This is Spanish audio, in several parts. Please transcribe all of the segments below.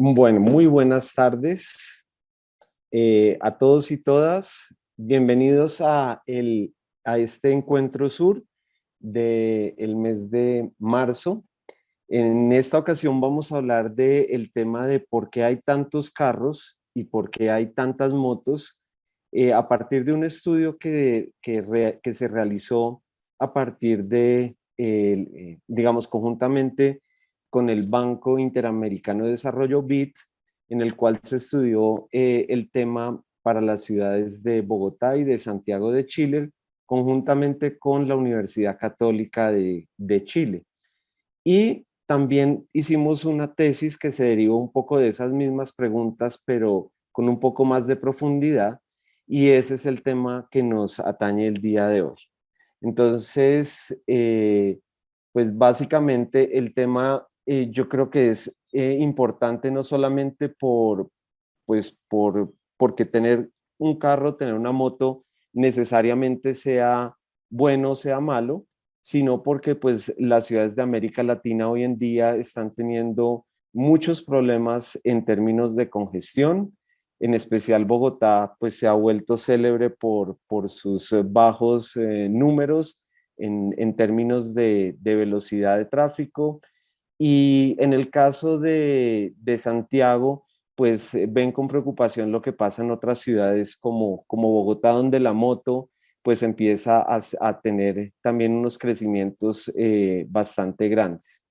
Bueno, muy buenas tardes a todos y todas. Bienvenidos a este encuentro sur del mes de marzo. En esta ocasión vamos a hablar del tema de por qué hay tantos carros y por qué hay tantas motos a partir de un estudio que se realizó a partir digamos, conjuntamente con el Banco Interamericano de Desarrollo BID, en el cual se estudió el tema para las ciudades de Bogotá y de Santiago de Chile, conjuntamente con la Universidad Católica de Chile. Y también hicimos una tesis que se derivó un poco de esas mismas preguntas, pero con un poco más de profundidad, y ese es el tema que nos atañe el día de hoy. Entonces, pues básicamente el tema yo creo que es importante no solamente porque tener un carro, tener una moto necesariamente sea bueno o sea malo, sino porque pues las ciudades de América Latina hoy en día están teniendo muchos problemas en términos de congestión. En especial Bogotá pues se ha vuelto célebre por sus bajos números en términos de velocidad de tráfico. Y en el caso de Santiago, pues ven con preocupación lo que pasa en otras ciudades como Bogotá, donde la moto pues empieza a tener también unos crecimientos bastante grandes.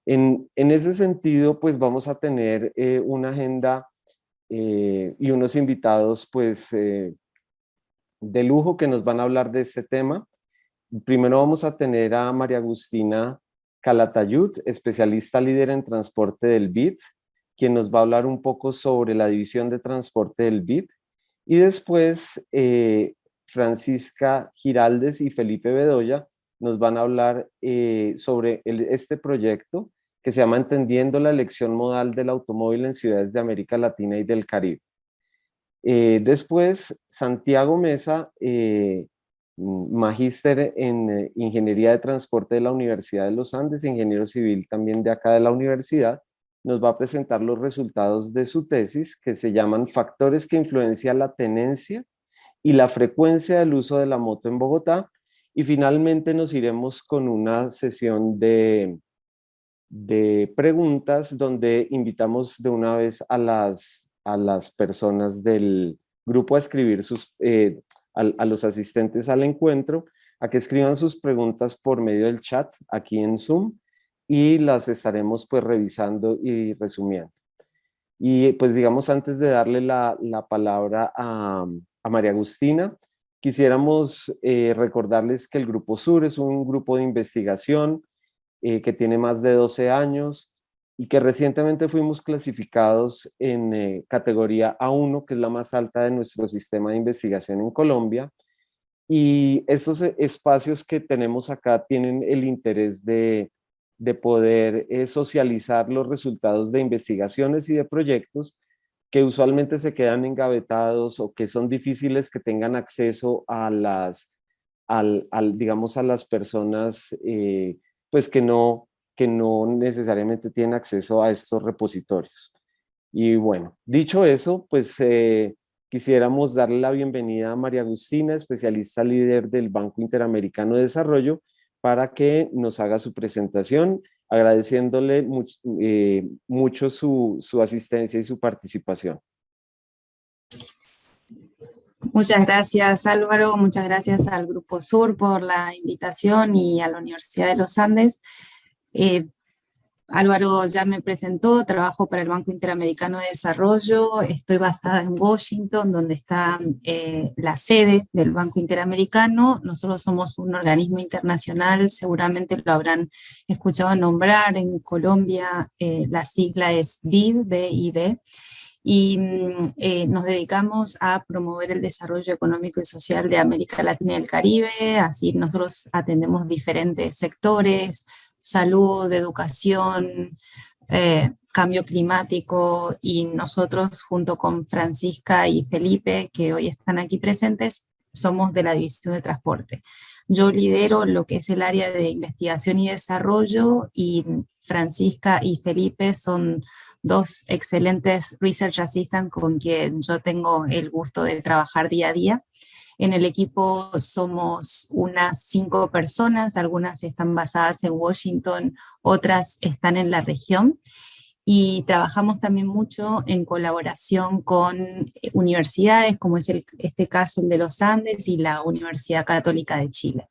En ese sentido, pues vamos a tener una agenda y unos invitados pues de lujo que nos van a hablar de este tema. Primero vamos a tener a María Agustina Calatayud, especialista líder en transporte del BID, quien nos va a hablar un poco sobre la división de transporte del BID. Y después Francisca Giraldes y Felipe Bedoya nos van a hablar sobre este proyecto que se llama Entendiendo la elección modal del automóvil en ciudades de América Latina y del Caribe. Después, Santiago Mesa, magíster en Ingeniería de Transporte de la Universidad de los Andes, ingeniero civil también de acá de la universidad, nos va a presentar los resultados de su tesis que se llaman Factores que influencian la tenencia y la frecuencia del uso de la moto en Bogotá. Y finalmente nos iremos con una sesión de preguntas donde invitamos de una vez a las personas del grupo a escribir a los asistentes al encuentro, a que escriban sus preguntas por medio del chat aquí en Zoom y las estaremos pues revisando y resumiendo. Y pues digamos, antes de darle la palabra a María Agustina, quisiéramos recordarles que el Grupo Sur es un grupo de investigación que tiene más de 12 años y que recientemente fuimos clasificados en categoría A1, que es la más alta de nuestro sistema de investigación en Colombia. Y estos espacios que tenemos acá tienen el interés de poder socializar los resultados de investigaciones y de proyectos que usualmente se quedan engavetados o que son difíciles que tengan acceso a digamos, a las personas pues que no necesariamente tienen acceso a estos repositorios. Y bueno, dicho eso, pues quisiéramos darle la bienvenida a María Agustina, especialista líder del Banco Interamericano de Desarrollo, para que nos haga su presentación, agradeciéndole mucho su asistencia y su participación. Muchas gracias, Álvaro, muchas gracias al Grupo Sur por la invitación y a la Universidad de los Andes. Álvaro ya me presentó, trabajo para el Banco Interamericano de Desarrollo, estoy basada en Washington, donde está la sede del Banco Interamericano. Nosotros somos un organismo internacional, seguramente lo habrán escuchado nombrar. En Colombia la sigla es BID, BID, y nos dedicamos a promover el desarrollo económico y social de América Latina y el Caribe. Así nosotros atendemos diferentes sectores: salud, educación, cambio climático, y nosotros junto con Francisca y Felipe, que hoy están aquí presentes, somos de la División de Transporte. Yo lidero lo que es el área de investigación y desarrollo y Francisca y Felipe son dos excelentes research assistants con quien yo tengo el gusto de trabajar día a día. En el equipo somos unas 5 personas, algunas están basadas en Washington, otras están en la región y trabajamos también mucho en colaboración con universidades, como es este caso el de los Andes y la Universidad Católica de Chile.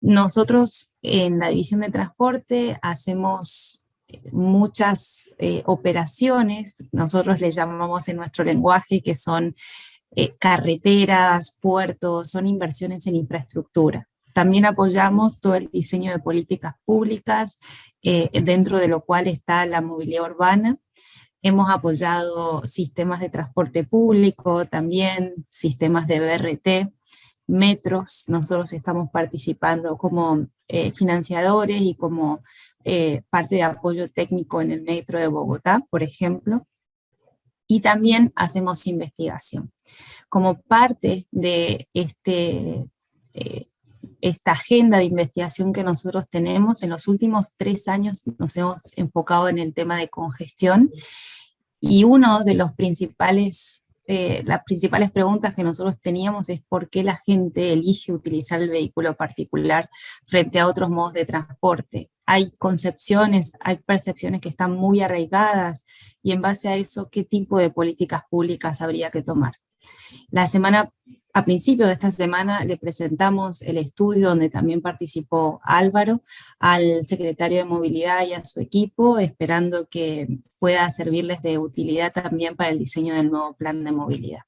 Nosotros en la división de transporte hacemos muchas operaciones, nosotros le llamamos en nuestro lenguaje que son carreteras, puertos, son inversiones en infraestructura. También apoyamos todo el diseño de políticas públicas, dentro de lo cual está la movilidad urbana. Hemos apoyado sistemas de transporte público, también sistemas de BRT, metros. Nosotros estamos participando como financiadores y como parte de apoyo técnico en el metro de Bogotá, por ejemplo. Y también hacemos investigación. Como parte de esta agenda de investigación que nosotros tenemos, en los últimos 3 años nos hemos enfocado en el tema de congestión y uno de los las principales preguntas que nosotros teníamos es por qué la gente elige utilizar el vehículo particular frente a otros modos de transporte. Hay concepciones, hay percepciones que están muy arraigadas y en base a eso, ¿qué tipo de políticas públicas habría que tomar? A principio de esta semana le presentamos el estudio donde también participó Álvaro al secretario de Movilidad y a su equipo, esperando que pueda servirles de utilidad también para el diseño del nuevo plan de movilidad.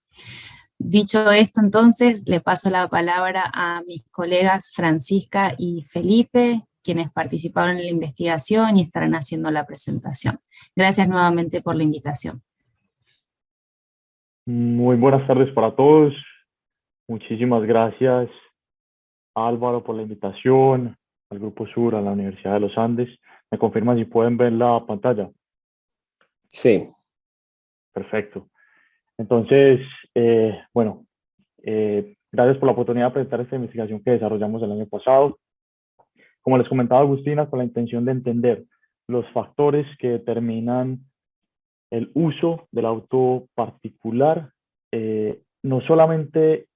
Dicho esto, entonces, le paso la palabra a mis colegas Francisca y Felipe, quienes participaron en la investigación y estarán haciendo la presentación. Gracias nuevamente por la invitación. Muy buenas tardes para todos. Muchísimas gracias a Álvaro por la invitación, al Grupo Sur, a la Universidad de los Andes. ¿Me confirman si pueden ver la pantalla? Sí. Perfecto. Entonces, gracias por la oportunidad de presentar esta investigación que desarrollamos el año pasado. Como les comentaba Agustina, con la intención de entender los factores que determinan el uso del auto particular, no solamente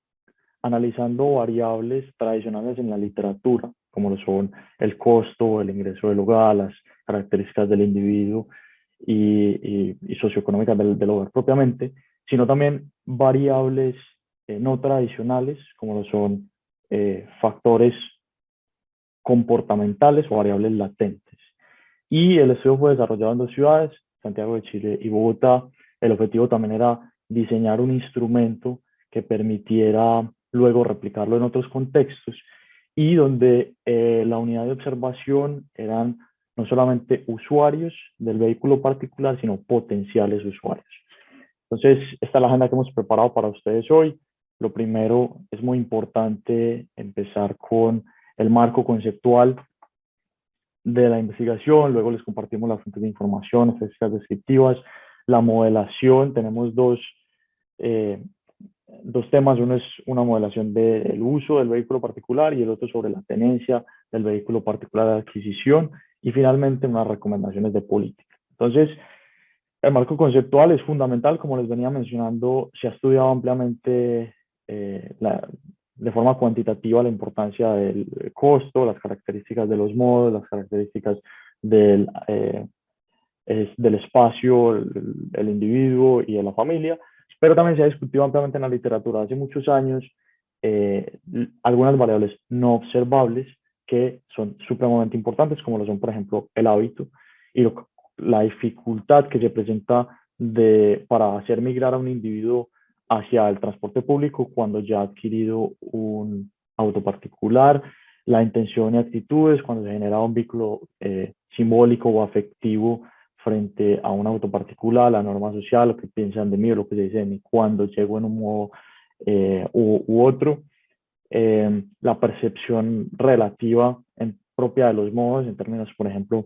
analizando variables tradicionales en la literatura, como lo son el costo, el ingreso del hogar, las características del individuo y socioeconómicas del hogar propiamente, sino también variables no tradicionales, como lo son factores comportamentales o variables latentes. Y el estudio fue desarrollado en 2 ciudades, Santiago de Chile y Bogotá. El objetivo también era diseñar un instrumento que permitiera luego replicarlo en otros contextos y donde la unidad de observación eran no solamente usuarios del vehículo particular, sino potenciales usuarios. Entonces, esta es la agenda que hemos preparado para ustedes hoy. Lo primero, es muy importante empezar con el marco conceptual de la investigación, luego les compartimos las fuentes de información, estadísticas descriptivas, la modelación. Tenemos dos temas, uno es una modelación del uso del vehículo particular y el otro sobre la tenencia del vehículo particular de adquisición y finalmente unas recomendaciones de política. Entonces, el marco conceptual es fundamental, como les venía mencionando, se ha estudiado ampliamente de forma cuantitativa la importancia del costo, las características de los modos, las características del espacio, el individuo y de la familia, pero también se ha discutido ampliamente en la literatura hace muchos años algunas variables no observables que son supremamente importantes, como lo son, por ejemplo, el hábito y la dificultad que se presenta para hacer migrar a un individuo hacia el transporte público cuando ya ha adquirido un auto particular, la intención y actitudes cuando se genera un vínculo simbólico o afectivo frente a un auto particular, la norma social, lo que piensan de mí o lo que se dice de mí cuando llego en un modo u otro, la percepción relativa propia de los modos en términos, por ejemplo,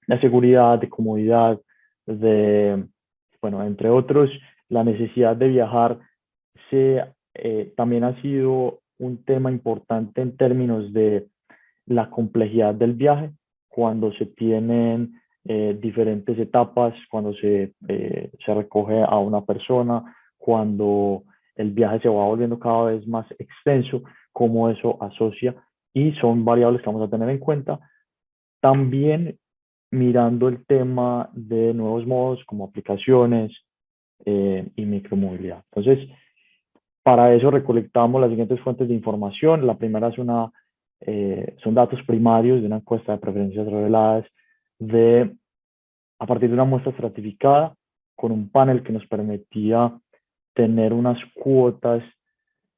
de seguridad, de comodidad, entre otros. La necesidad de viajar también ha sido un tema importante en términos de la complejidad del viaje, cuando se tienen diferentes etapas, cuando se recoge a una persona, cuando el viaje se va volviendo cada vez más extenso, cómo eso asocia, y son variables que vamos a tener en cuenta. También mirando el tema de nuevos modos como aplicaciones y micromovilidad. Entonces, para eso recolectamos las siguientes fuentes de información. La primera es son datos primarios de una encuesta de preferencias reveladas a partir de una muestra estratificada con un panel que nos permitía tener unas cuotas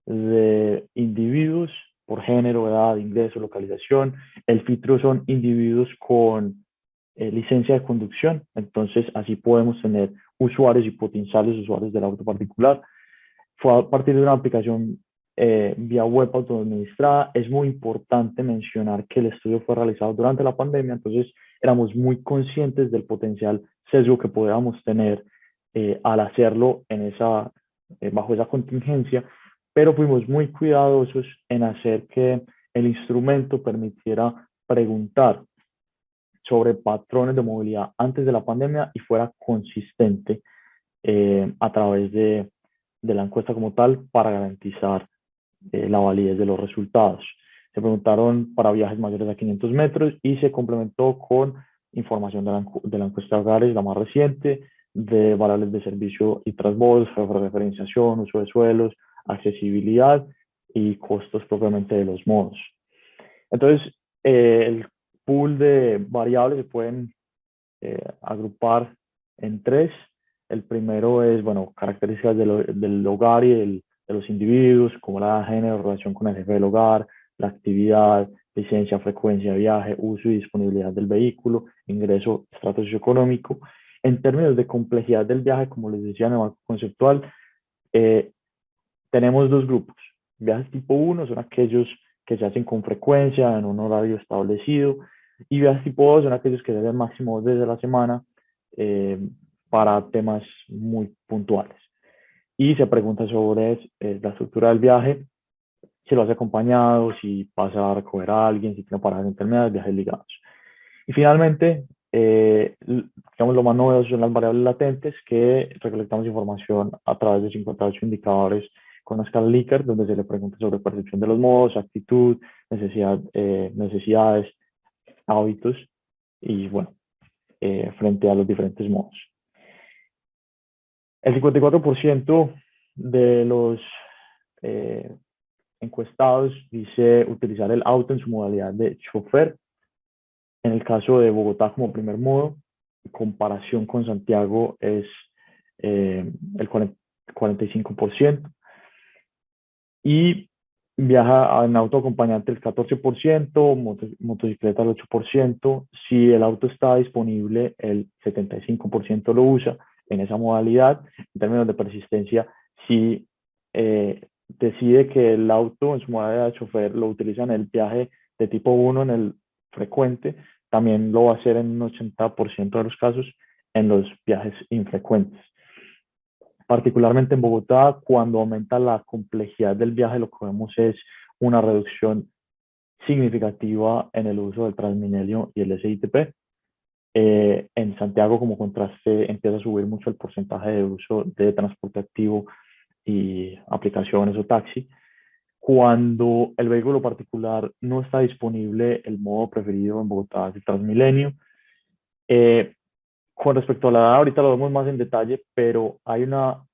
de individuos por género, edad, ingreso, localización. El filtro son individuos con licencia de conducción, entonces así podemos tener usuarios y potenciales usuarios del auto particular. Fue a partir de una aplicación vía web autoadministrada. Es muy importante mencionar que el estudio fue realizado durante la pandemia, entonces éramos muy conscientes del potencial sesgo que podíamos tener al hacerlo bajo esa contingencia, pero fuimos muy cuidadosos en hacer que el instrumento permitiera preguntar sobre patrones de movilidad antes de la pandemia y fuera consistente a través de la encuesta como tal para garantizar la validez de los resultados. Se preguntaron para viajes mayores a 500 metros y se complementó con información de la encuesta de hogares, la más reciente, de variables de servicio y transbordos, referenciación, uso de suelos, accesibilidad y costos propiamente de los modos. Entonces, el pool de variables se pueden agrupar en tres. El primero es, bueno, características del hogar y de los individuos, como la género, relación con el jefe del hogar, la actividad, licencia, frecuencia de viaje, uso y disponibilidad del vehículo, ingreso, estrato socioeconómico. En términos de complejidad del viaje, como les decía en el marco conceptual, tenemos dos grupos. Viajes tipo 1 son aquellos que se hacen con frecuencia en un horario establecido, y viajes tipo 2 son aquellos que se hacen máximo 2 veces a la semana para temas muy puntuales. Y se pregunta sobre la estructura del viaje, si lo hace acompañado, si pasa a recoger a alguien, si tiene paradas intermedias, viajes ligados. Y finalmente, digamos, lo más novedoso son las variables latentes, que recolectamos información a través de 58 indicadores con una escala Likert, donde se le pregunta sobre percepción de los modos, actitud, necesidades, hábitos y, bueno, frente a los diferentes modos. El 54% de los encuestados dice utilizar el auto en su modalidad de chofer. En el caso de Bogotá como primer modo, en comparación con Santiago es el 45%. Y viaja en auto acompañante el 14%, motocicleta el 8%. Si el auto está disponible, el 75% lo usa en esa modalidad. En términos de persistencia, si decide que el auto en su modalidad de chofer lo utiliza en el viaje de tipo 1, en el frecuente, también lo va a hacer en un 80% de los casos en los viajes infrecuentes. Particularmente en Bogotá, cuando aumenta la complejidad del viaje, lo que vemos es una reducción significativa en el uso del Transmilenio y el SITP. En Santiago, como contraste, empieza a subir mucho el porcentaje de uso de transporte activo y aplicaciones o taxi. Cuando el vehículo particular no está disponible, el modo preferido en Bogotá es el Transmilenio. Con respecto a la edad, ahorita lo vemos más en detalle, pero a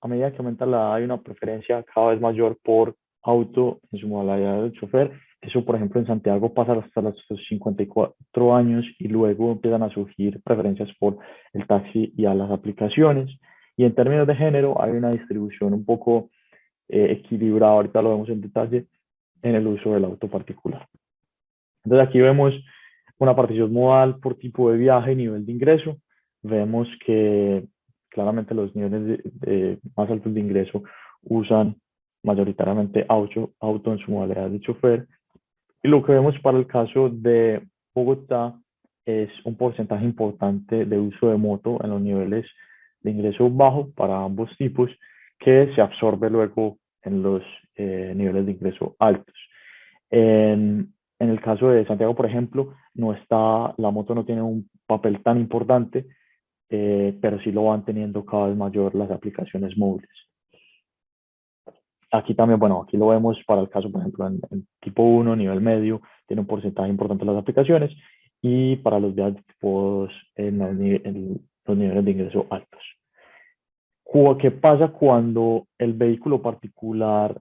medida que aumenta la edad, hay una preferencia cada vez mayor por auto en su modalidad de chofer. Eso, por ejemplo, en Santiago pasa hasta los 54 años y luego empiezan a surgir preferencias por el taxi y a las aplicaciones. Y en términos de género, hay una distribución un poco equilibrada, ahorita lo vemos en detalle, en el uso del auto particular. Entonces aquí vemos una partición modal por tipo de viaje y nivel de ingreso. Vemos que claramente los niveles más altos de ingreso usan mayoritariamente auto en su modalidad de chofer. Y lo que vemos para el caso de Bogotá es un porcentaje importante de uso de moto en los niveles de ingreso bajo para ambos tipos, que se absorbe luego en los niveles de ingreso altos. En el caso de Santiago, por ejemplo, la moto no tiene un papel tan importante, pero sí lo van teniendo cada vez mayor las aplicaciones móviles. Aquí también, bueno, aquí lo vemos para el caso, por ejemplo, en tipo 1, nivel medio, tiene un porcentaje importante de las aplicaciones, y para los viajes de tipo 2, en los niveles de ingreso altos. ¿Qué pasa cuando el vehículo particular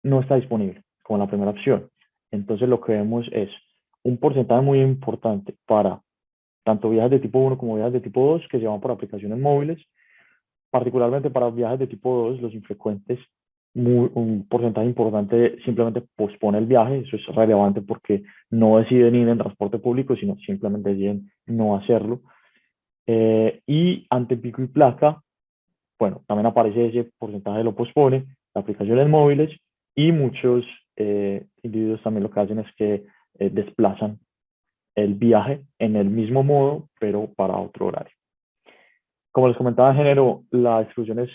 no está disponible como la primera opción? Entonces lo que vemos es un porcentaje muy importante para tanto viajes de tipo 1 como viajes de tipo 2 que se van por aplicaciones móviles. Particularmente para viajes de tipo 2, los infrecuentes, un porcentaje importante simplemente pospone el viaje. Eso es relevante porque no deciden ir en transporte público, sino simplemente deciden no hacerlo. Y ante pico y placa, bueno, también aparece ese porcentaje, lo pospone, aplicaciones móviles, y muchos individuos también lo que hacen es que desplazan el viaje en el mismo modo, pero para otro horario. Como les comentaba, género, la distribución es,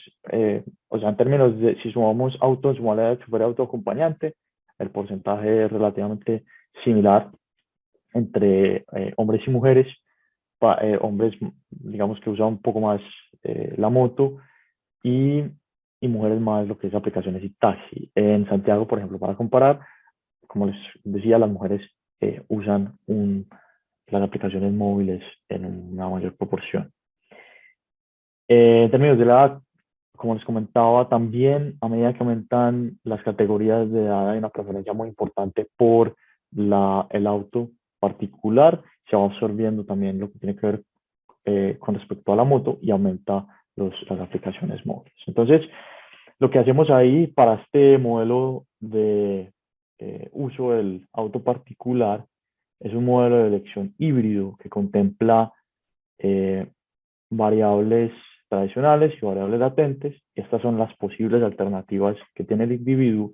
o sea, en términos de si sumamos auto en su modalidad de chofer autoacompañante, el porcentaje es relativamente similar entre hombres y mujeres. Hombres, digamos que usan un poco más la moto, y, y mujeres más lo que es aplicaciones y taxi. En Santiago, por ejemplo, para comparar, como les decía, las mujeres usan las aplicaciones móviles en una mayor proporción. En términos de la edad, como les comentaba, también a medida que aumentan las categorías de edad hay una preferencia muy importante por el auto particular. Se va absorbiendo también lo que tiene que ver con respecto a la moto, y aumenta las aplicaciones móviles. Entonces, lo que hacemos ahí para este modelo de uso del auto particular es un modelo de elección híbrido que contempla variables tradicionales y variables latentes. Estas son las posibles alternativas que tiene el individuo.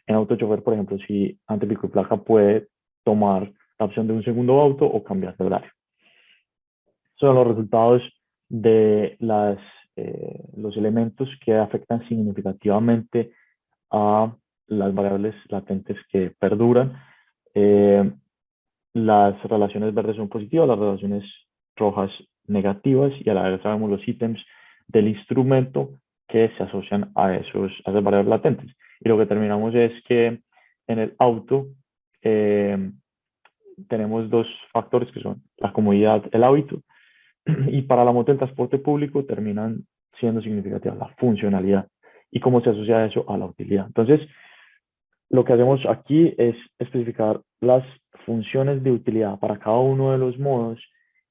En autochofer, por ejemplo, si ante pico y placa puede tomar la opción de un segundo auto o cambiar de horario. Son los resultados de los elementos que afectan significativamente a las variables latentes que perduran. Las relaciones verdes son positivas, las relaciones rojas negativas, y a la vez sabemos los ítems del instrumento que se asocian a esas variables latentes. Y lo que terminamos es que en el auto tenemos dos factores que son la comodidad, el hábito, y para la moto, el transporte público, terminan siendo significativas la funcionalidad y cómo se asocia eso a la utilidad. Entonces, lo que hacemos aquí es especificar las funciones de utilidad para cada uno de los modos,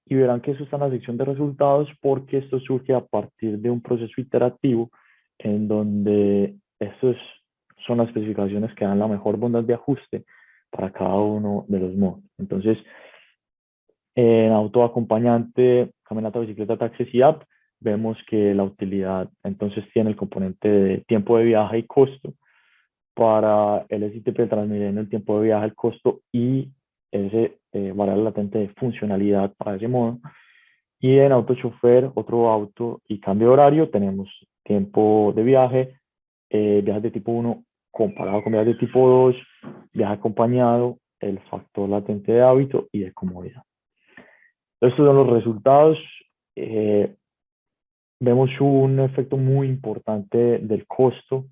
y verán que eso está en la sección de resultados, porque esto surge a partir de un proceso iterativo en donde estos son las especificaciones que dan la mejor bondad de ajuste para cada uno de los modos. Entonces, en auto acompañante, caminata, bicicleta, taxis y app, vemos que la utilidad entonces tiene el componente de tiempo de viaje y costo. Para el SITP Transmilenio, el tiempo de viaje, el costo y ese variable latente de funcionalidad para ese modo. Y en autochofer, otro auto y cambio de horario, tenemos tiempo de viaje, viajes de tipo 1 comparado con viajes de tipo 2, viaje acompañado, el factor latente de hábito y de comodidad. Estos son los resultados. Vemos un efecto muy importante del costo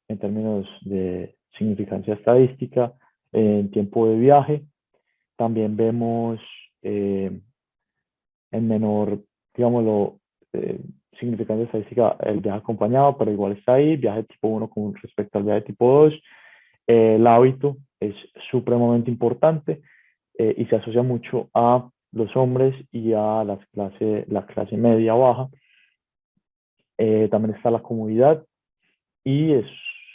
en términos de significancia estadística en tiempo de viaje. También vemos en menor, digámoslo, significancia estadística el viaje acompañado, pero igual está ahí, viaje tipo 1 con respecto al viaje tipo 2. El hábito es supremamente importante y se asocia mucho a los hombres y a la clase media baja. También está la comodidad, y es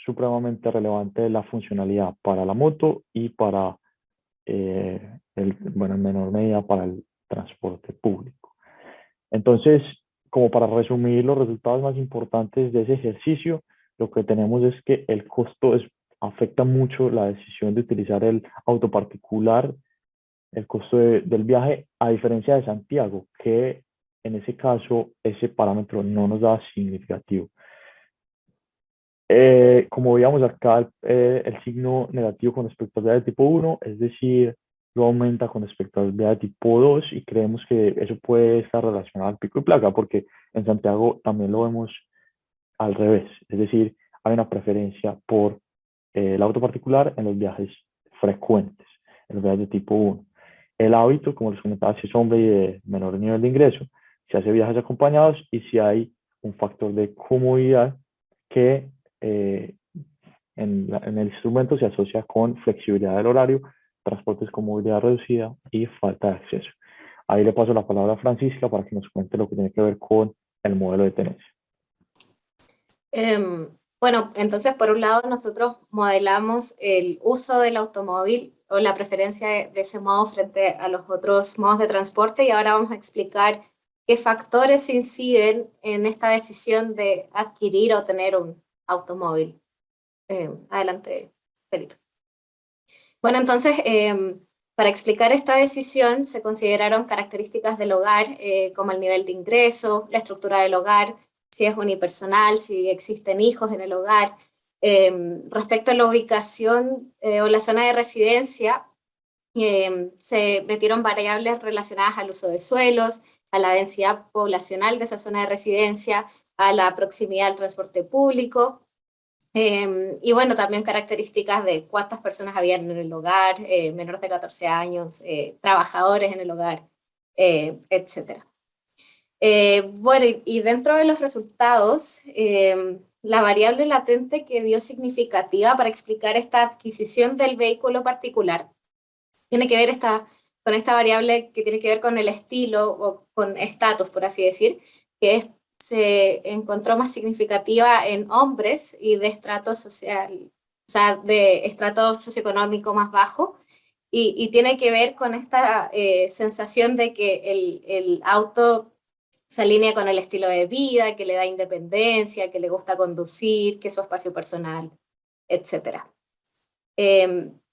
supremamente relevante la funcionalidad para la moto y para, en menor medida, para el transporte público. Entonces, como para resumir los resultados más importantes de ese ejercicio, lo que tenemos es que el costo afecta mucho la decisión de utilizar el auto particular, el costo del viaje, a diferencia de Santiago, que en ese caso ese parámetro no nos da significativo. Como veíamos acá, el signo negativo con respecto al VIH tipo 1, es decir, lo aumenta con respecto al VIH tipo 2 y creemos que eso puede estar relacionado al pico y placa, porque en Santiago también lo vemos al revés, es decir, hay una preferencia por el auto particular en los viajes frecuentes, en los viajes de tipo 1. El hábito, como les comentaba, si es hombre y de menor nivel de ingreso, se hace viajes acompañados y si hay un factor de comodidad que eh, en el instrumento se asocia con flexibilidad del horario, transportes con movilidad reducida y falta de acceso. Ahí le paso la palabra a Francisca para que nos cuente lo que tiene que ver con el modelo de tenencia. Bueno, entonces por un lado nosotros modelamos el uso del automóvil o la preferencia de ese modo frente a los otros modos de transporte y ahora vamos a explicar qué factores inciden en esta decisión de adquirir o tener un automóvil. Adelante, Felipe. Bueno, entonces, para explicar esta decisión se consideraron características del hogar, como el nivel de ingreso, la estructura del hogar, si es unipersonal, si existen hijos en el hogar. Respecto a la ubicación o la zona de residencia, se metieron variables relacionadas al uso de suelos, a la densidad poblacional de esa zona de residencia, a la proximidad al transporte público. Y bueno, también características de cuántas personas habían en el hogar, menores de 14 años, trabajadores en el hogar, etc. Bueno, y dentro de los resultados, la variable latente que dio significativa para explicar esta adquisición del vehículo particular tiene que ver con esta variable que tiene que ver con el estilo o con estatus, por así decir, se encontró más significativa en hombres y de estrato social, o sea, de estrato socioeconómico más bajo, y tiene que ver con esta sensación de que el auto se alinea con el estilo de vida, que le da independencia, que le gusta conducir, que es su espacio personal, etc.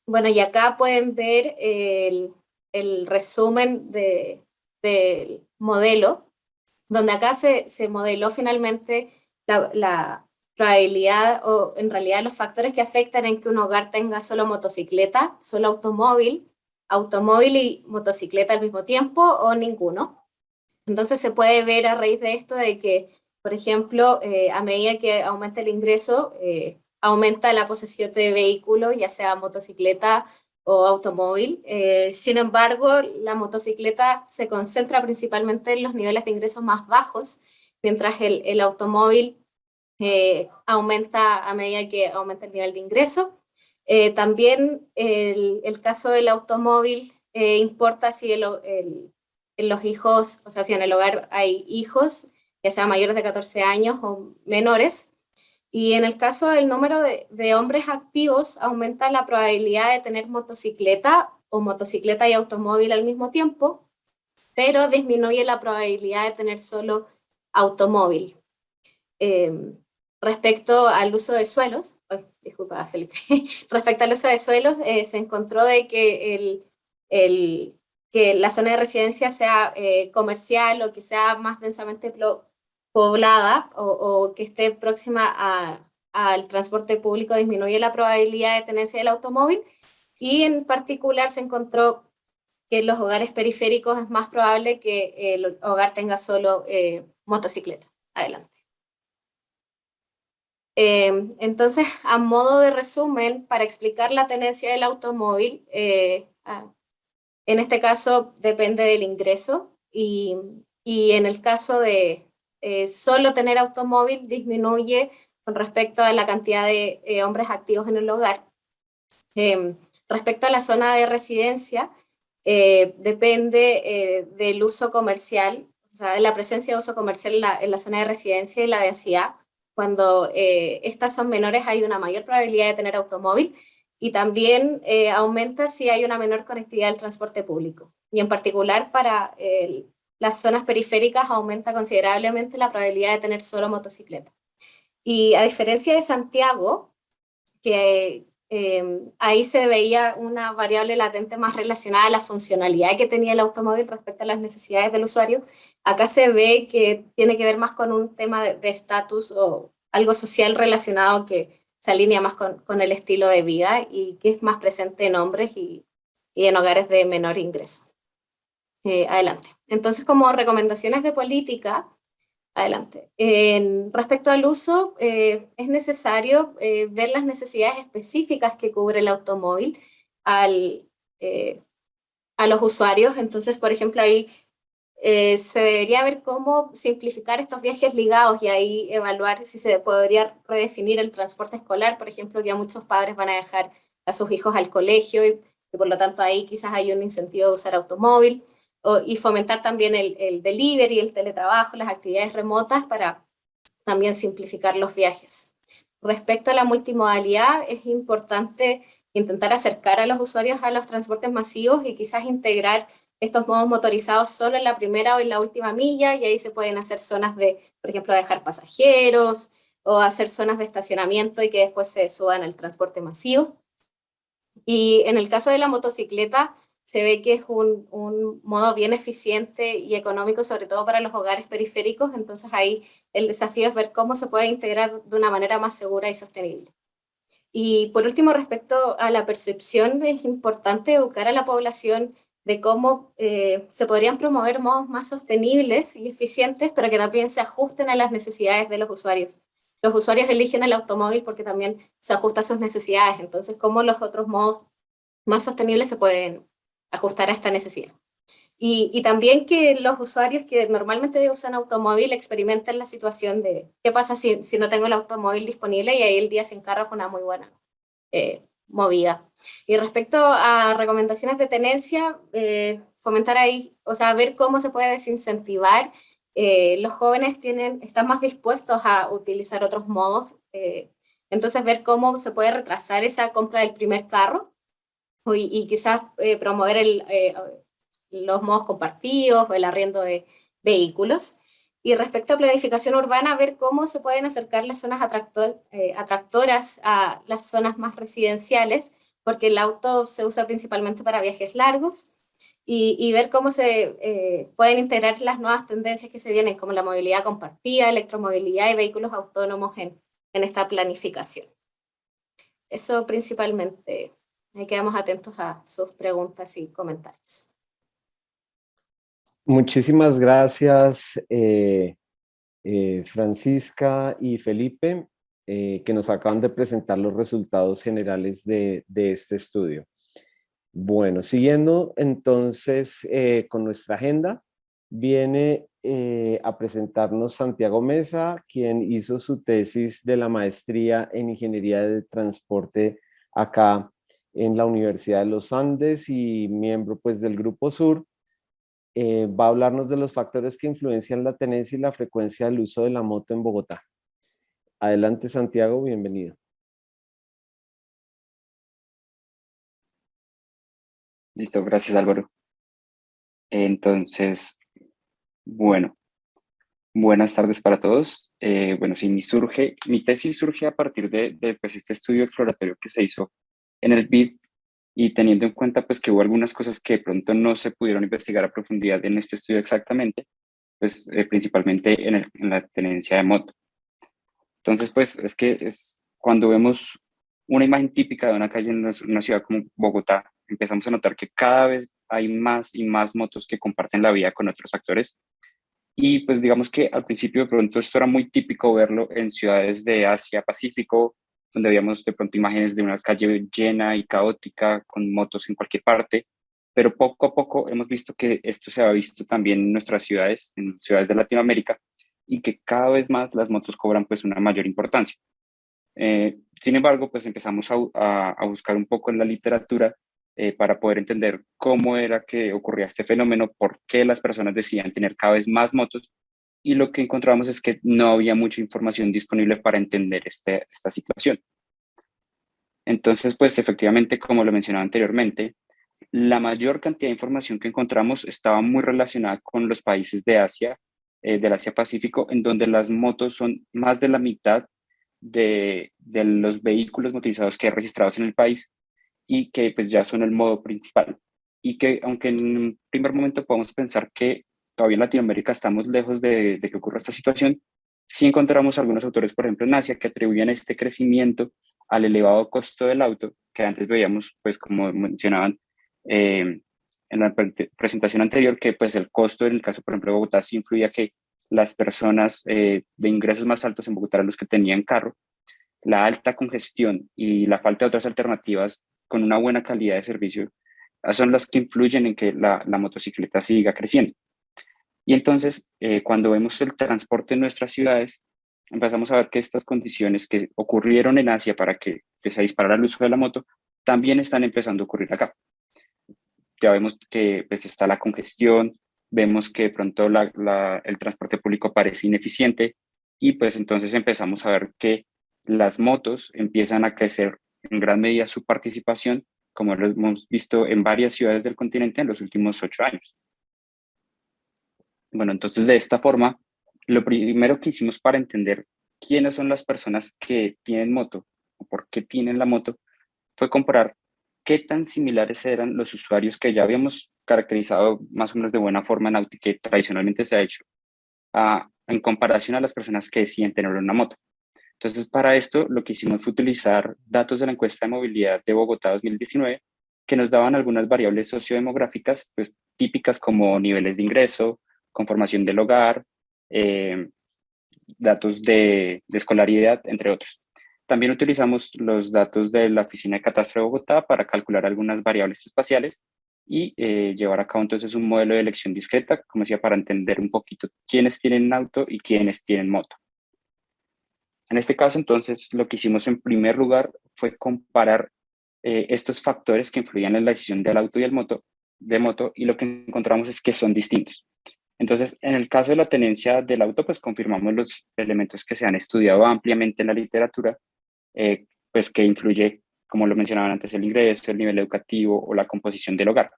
Bueno, y acá pueden ver el resumen del modelo, donde acá se modeló finalmente la probabilidad o en realidad los factores que afectan en que un hogar tenga solo motocicleta, solo automóvil, automóvil y motocicleta al mismo tiempo o ninguno. Entonces se puede ver a raíz de esto de que, por ejemplo, a medida que aumenta el ingreso, aumenta la posesión de vehículo, ya sea motocicleta o automóvil. Sin embargo, la motocicleta se concentra principalmente en los niveles de ingresos más bajos, mientras el automóvil aumenta a medida que aumenta el nivel de ingreso. También el caso del automóvil importa si en los hijos, o sea, si en el hogar hay hijos, ya sea mayores de 14 años o menores. Y en el caso del número de hombres activos, aumenta la probabilidad de tener motocicleta o motocicleta y automóvil al mismo tiempo, pero disminuye la probabilidad de tener solo automóvil. Respecto al uso de suelos, disculpa Felipe, respecto al uso de suelos, se encontró de que que la zona de residencia sea comercial o que sea más densamente poblada o que esté próxima al transporte público disminuye la probabilidad de tenencia del automóvil, y en particular se encontró que en los hogares periféricos es más probable que el hogar tenga solo motocicleta. Adelante. Entonces, a modo de resumen, para explicar la tenencia del automóvil, en este caso depende del ingreso y en el caso de solo tener automóvil disminuye con respecto a la cantidad de hombres activos en el hogar. Respecto a la zona de residencia, depende del uso comercial, o sea, de la presencia de uso comercial en la zona de residencia y la densidad. Cuando estas son menores hay una mayor probabilidad de tener automóvil y también aumenta si hay una menor conectividad al transporte público. Y en particular para las zonas periféricas aumenta considerablemente la probabilidad de tener solo motocicleta. Y a diferencia de Santiago, que ahí se veía una variable latente más relacionada a la funcionalidad que tenía el automóvil respecto a las necesidades del usuario, acá se ve que tiene que ver más con un tema de estatus o algo social relacionado que se alinea más con el estilo de vida y que es más presente en hombres y en hogares de menor ingreso. Adelante. Entonces, como recomendaciones de política, adelante. Respecto al uso, es necesario ver las necesidades específicas que cubre el automóvil al, a los usuarios. Entonces, por ejemplo, ahí se debería ver cómo simplificar estos viajes ligados y ahí evaluar si se podría redefinir el transporte escolar, por ejemplo, que ya muchos padres van a dejar a sus hijos al colegio y por lo tanto ahí quizás hay un incentivo de usar automóvil y fomentar también el delivery, el teletrabajo, las actividades remotas para también simplificar los viajes. Respecto a la multimodalidad, es importante intentar acercar a los usuarios a los transportes masivos y quizás integrar estos modos motorizados solo en la primera o en la última milla, y ahí se pueden hacer zonas de, por ejemplo, dejar pasajeros o hacer zonas de estacionamiento y que después se suban al transporte masivo. Y en el caso de la motocicleta, se ve que es un modo bien eficiente y económico, sobre todo para los hogares periféricos, entonces ahí el desafío es ver cómo se puede integrar de una manera más segura y sostenible. Y por último, respecto a la percepción, es importante educar a la población de cómo se podrían promover modos más sostenibles y eficientes, pero que también se ajusten a las necesidades de los usuarios. Los usuarios eligen el automóvil porque también se ajusta a sus necesidades, entonces cómo los otros modos más sostenibles se pueden ajustar a esta necesidad. Y también que los usuarios que normalmente usan automóvil experimenten la situación de qué pasa si no tengo el automóvil disponible, y ahí el día sin carro es una muy buena movida. Y respecto a recomendaciones de tenencia, fomentar ahí, o sea, ver cómo se puede desincentivar. Los jóvenes están más dispuestos a utilizar otros modos, entonces ver cómo se puede retrasar esa compra del primer carro y quizás promover los modos compartidos o el arriendo de vehículos. Y respecto a planificación urbana, ver cómo se pueden acercar las zonas atractoras a las zonas más residenciales, porque el auto se usa principalmente para viajes largos, y ver cómo se pueden integrar las nuevas tendencias que se vienen, como la movilidad compartida, electromovilidad y vehículos autónomos en esta planificación. Eso principalmente. Ahí quedamos atentos a sus preguntas y comentarios. Muchísimas gracias, Francisca y Felipe, que nos acaban de presentar los resultados generales de este estudio. Bueno, siguiendo entonces con nuestra agenda, viene a presentarnos Santiago Mesa, quien hizo su tesis de la maestría en Ingeniería de Transporte acá en la Universidad de los Andes y miembro pues del Grupo Sur. Va a hablarnos de los factores que influencian la tenencia y la frecuencia del uso de la moto en Bogotá. Adelante, Santiago, bienvenido. Listo, gracias Álvaro. Entonces, bueno, buenas tardes para todos. Bueno, sí, mi tesis surge a partir de pues, este estudio exploratorio que se hizo en el BID, y teniendo en cuenta pues que hubo algunas cosas que de pronto no se pudieron investigar a profundidad en este estudio exactamente, pues principalmente en la tenencia de moto. Entonces, pues es que cuando vemos una imagen típica de una calle en una ciudad como Bogotá, empezamos a notar que cada vez hay más y más motos que comparten la vía con otros actores. Y pues digamos que al principio de pronto esto era muy típico verlo en ciudades de Asia Pacífico, donde veíamos de pronto imágenes de una calle llena y caótica con motos en cualquier parte, pero poco a poco hemos visto que esto se ha visto también en nuestras ciudades, en ciudades de Latinoamérica, y que cada vez más las motos cobran pues una mayor importancia. Sin embargo, pues empezamos a buscar un poco en la literatura para poder entender cómo era que ocurría este fenómeno, por qué las personas decían tener cada vez más motos, y lo que encontramos es que no había mucha información disponible para entender esta situación. Entonces, pues efectivamente, como lo mencionaba anteriormente, la mayor cantidad de información que encontramos estaba muy relacionada con los países de Asia, del Asia Pacífico, en donde las motos son más de la mitad de los vehículos motorizados que hay registrados en el país, y que pues ya son el modo principal. Y que aunque en un primer momento podemos pensar que todavía en Latinoamérica estamos lejos de que ocurra esta situación, Sí encontramos algunos autores, por ejemplo, en Asia, que atribuyen este crecimiento al elevado costo del auto, que antes veíamos, pues como mencionaban en la presentación anterior, que pues el costo en el caso, por ejemplo, de Bogotá sí influía que las personas de ingresos más altos en Bogotá eran los que tenían carro, la alta congestión y la falta de otras alternativas con una buena calidad de servicio son las que influyen en que la motocicleta siga creciendo. Y entonces, cuando vemos el transporte en nuestras ciudades, empezamos a ver que estas condiciones que ocurrieron en Asia para que se disparara el uso de la moto, también están empezando a ocurrir acá. Ya vemos que pues, está la congestión, vemos que de pronto el transporte público parece ineficiente y pues entonces empezamos a ver que las motos empiezan a crecer en gran medida su participación, como lo hemos visto en varias ciudades del continente en los últimos 8 años. Bueno, entonces de esta forma, lo primero que hicimos para entender quiénes son las personas que tienen moto o por qué tienen la moto fue comparar qué tan similares eran los usuarios que ya habíamos caracterizado más o menos de buena forma en Auti, que tradicionalmente se ha hecho, en comparación a las personas que deciden tener una moto. Entonces, para esto, lo que hicimos fue utilizar datos de la encuesta de movilidad de Bogotá 2019, que nos daban algunas variables sociodemográficas, pues, típicas como niveles de ingreso, conformación del hogar, eh, datos de escolaridad, entre otros. También utilizamos los datos de la Oficina de Catastro de Bogotá para calcular algunas variables espaciales y llevar a cabo entonces un modelo de elección discreta, como decía, para entender un poquito quiénes tienen auto y quiénes tienen moto. En este caso, entonces, lo que hicimos en primer lugar fue comparar estos factores que influían en la decisión del auto y el de moto, y lo que encontramos es que son distintos. Entonces, en el caso de la tenencia del auto, pues confirmamos los elementos que se han estudiado ampliamente en la literatura, pues que influye, como lo mencionaban antes, el ingreso, el nivel educativo o la composición del hogar.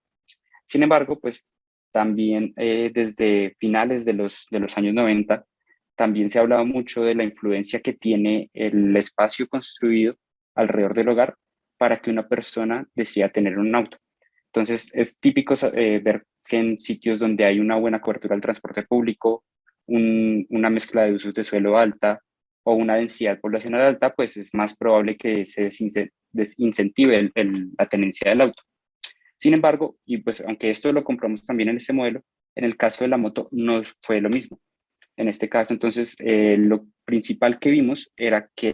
Sin embargo, pues también desde finales de los años 90, también se ha hablado mucho de la influencia que tiene el espacio construido alrededor del hogar para que una persona decida tener un auto. Entonces, es típico ver que en sitios donde hay una buena cobertura del transporte público, una mezcla de usos de suelo alta o una densidad poblacional alta, pues es más probable que se desincentive la tenencia del auto. Sin embargo, y pues aunque esto lo compramos también en este modelo, en el caso de la moto no fue lo mismo. En este caso, entonces, lo principal que vimos era que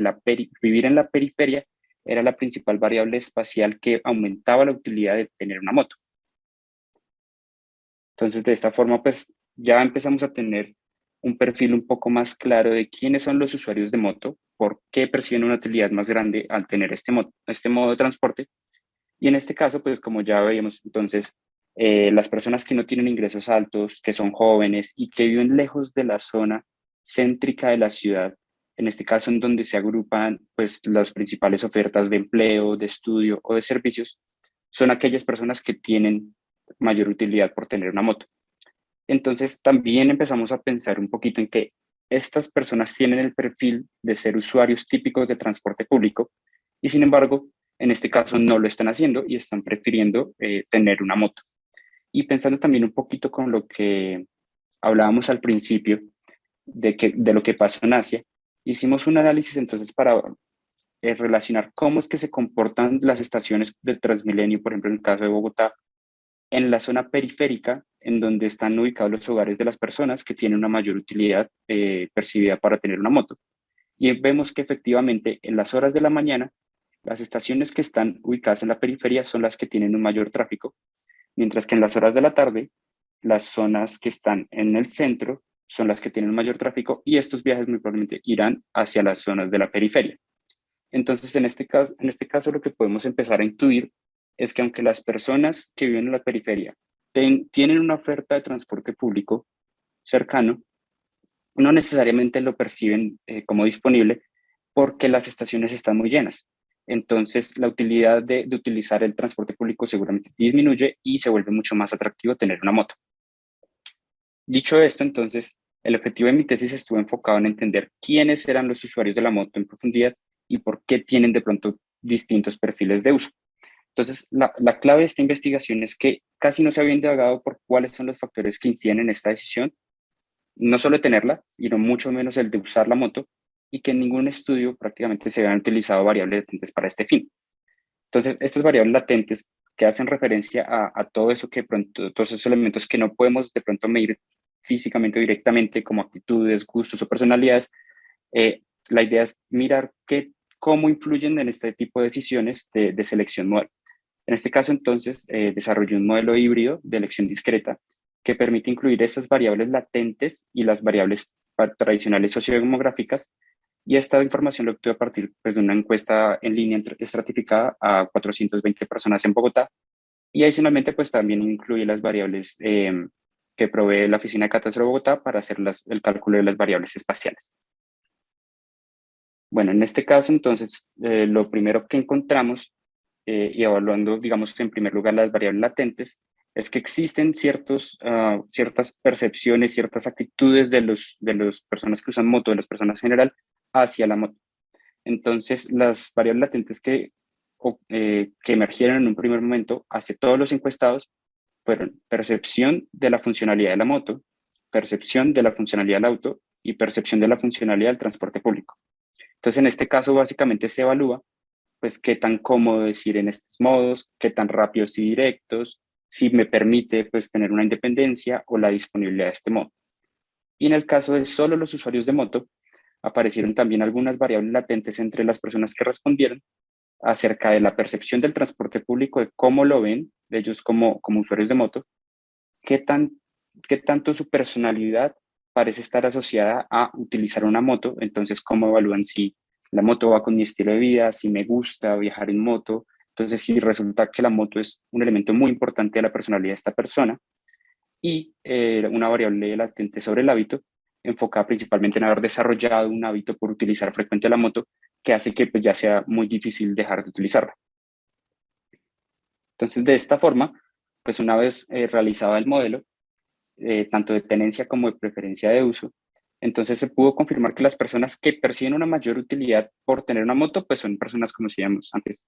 vivir en la periferia era la principal variable espacial que aumentaba la utilidad de tener una moto. Entonces, de esta forma, pues ya empezamos a tener un perfil un poco más claro de quiénes son los usuarios de moto, por qué perciben una utilidad más grande al tener este modo de transporte. Y en este caso, pues como ya veíamos, entonces, las personas que no tienen ingresos altos, que son jóvenes y que viven lejos de la zona céntrica de la ciudad, en este caso en donde se agrupan pues las principales ofertas de empleo, de estudio o de servicios, son aquellas personas que tienen mayor utilidad por tener una moto. Entonces también empezamos a pensar un poquito en que estas personas tienen el perfil de ser usuarios típicos de transporte público y sin embargo, en este caso no lo están haciendo y están prefiriendo tener una moto. Y pensando también un poquito con lo que hablábamos al principio de lo que pasó en Asia, hicimos un análisis entonces para relacionar cómo es que se comportan las estaciones de Transmilenio, por ejemplo, en el caso de Bogotá, en la zona periférica, en donde están ubicados los hogares de las personas que tienen una mayor utilidad percibida para tener una moto. Y vemos que efectivamente en las horas de la mañana, las estaciones que están ubicadas en la periferia son las que tienen un mayor tráfico, mientras que en las horas de la tarde, las zonas que están en el centro son las que tienen un mayor tráfico y estos viajes muy probablemente irán hacia las zonas de la periferia. Entonces, en este caso lo que podemos empezar a intuir es que aunque las personas que viven en la periferia tienen una oferta de transporte público cercano, no necesariamente lo perciben como disponible porque las estaciones están muy llenas. Entonces, la utilidad de utilizar el transporte público seguramente disminuye y se vuelve mucho más atractivo tener una moto. Dicho esto, entonces, el objetivo de mi tesis estuvo enfocado en entender quiénes eran los usuarios de la moto en profundidad y por qué tienen de pronto distintos perfiles de uso. Entonces, la clave de esta investigación es que casi no se había indagado por cuáles son los factores que inciden en esta decisión no solo tenerla, sino mucho menos el de usar la moto, y que en ningún estudio prácticamente se habían utilizado variables latentes para este fin. Entonces, estas variables latentes que hacen referencia a todo eso que de pronto, todos esos elementos que no podemos de pronto medir físicamente o directamente, como actitudes, gustos o personalidades, la idea es mirar cómo influyen en este tipo de decisiones de selección modelo. En este caso, entonces, desarrollé un modelo híbrido de elección discreta que permite incluir estas variables latentes y las variables tradicionales sociodemográficas, y esta información la obtuve a partir, pues, de una encuesta en línea estratificada a 420 personas en Bogotá, y adicionalmente pues también incluye las variables que provee la Oficina de Catastro de Bogotá para hacer el cálculo de las variables espaciales. Bueno, en este caso entonces lo primero que encontramos, y evaluando, digamos, en primer lugar las variables latentes, es que existen ciertas percepciones, ciertas actitudes de las personas que usan moto, de las personas en general, hacia la moto. Entonces, las variables latentes que emergieron en un primer momento hacia todos los encuestados fueron percepción de la funcionalidad de la moto, percepción de la funcionalidad del auto y percepción de la funcionalidad del transporte público. Entonces, en este caso, básicamente se evalúa pues qué tan cómodo es ir en estos modos, qué tan rápidos y directos, si me permite pues tener una independencia o la disponibilidad de este modo. Y en el caso de solo los usuarios de moto, aparecieron también algunas variables latentes entre las personas que respondieron acerca de la percepción del transporte público, de cómo lo ven de ellos como usuarios de moto, qué, tan, qué tanto su personalidad parece estar asociada a utilizar una moto, entonces cómo evalúan si la moto va con mi estilo de vida, si me gusta viajar en moto, entonces si resulta que la moto es un elemento muy importante de la personalidad de esta persona, y una variable latente sobre el hábito, enfocada principalmente en haber desarrollado un hábito por utilizar frecuente la moto, que hace que pues, ya sea muy difícil dejar de utilizarla. Entonces, de esta forma, pues una vez realizado el modelo, tanto de tenencia como de preferencia de uso, entonces se pudo confirmar que las personas que perciben una mayor utilidad por tener una moto, pues son personas, como decíamos antes,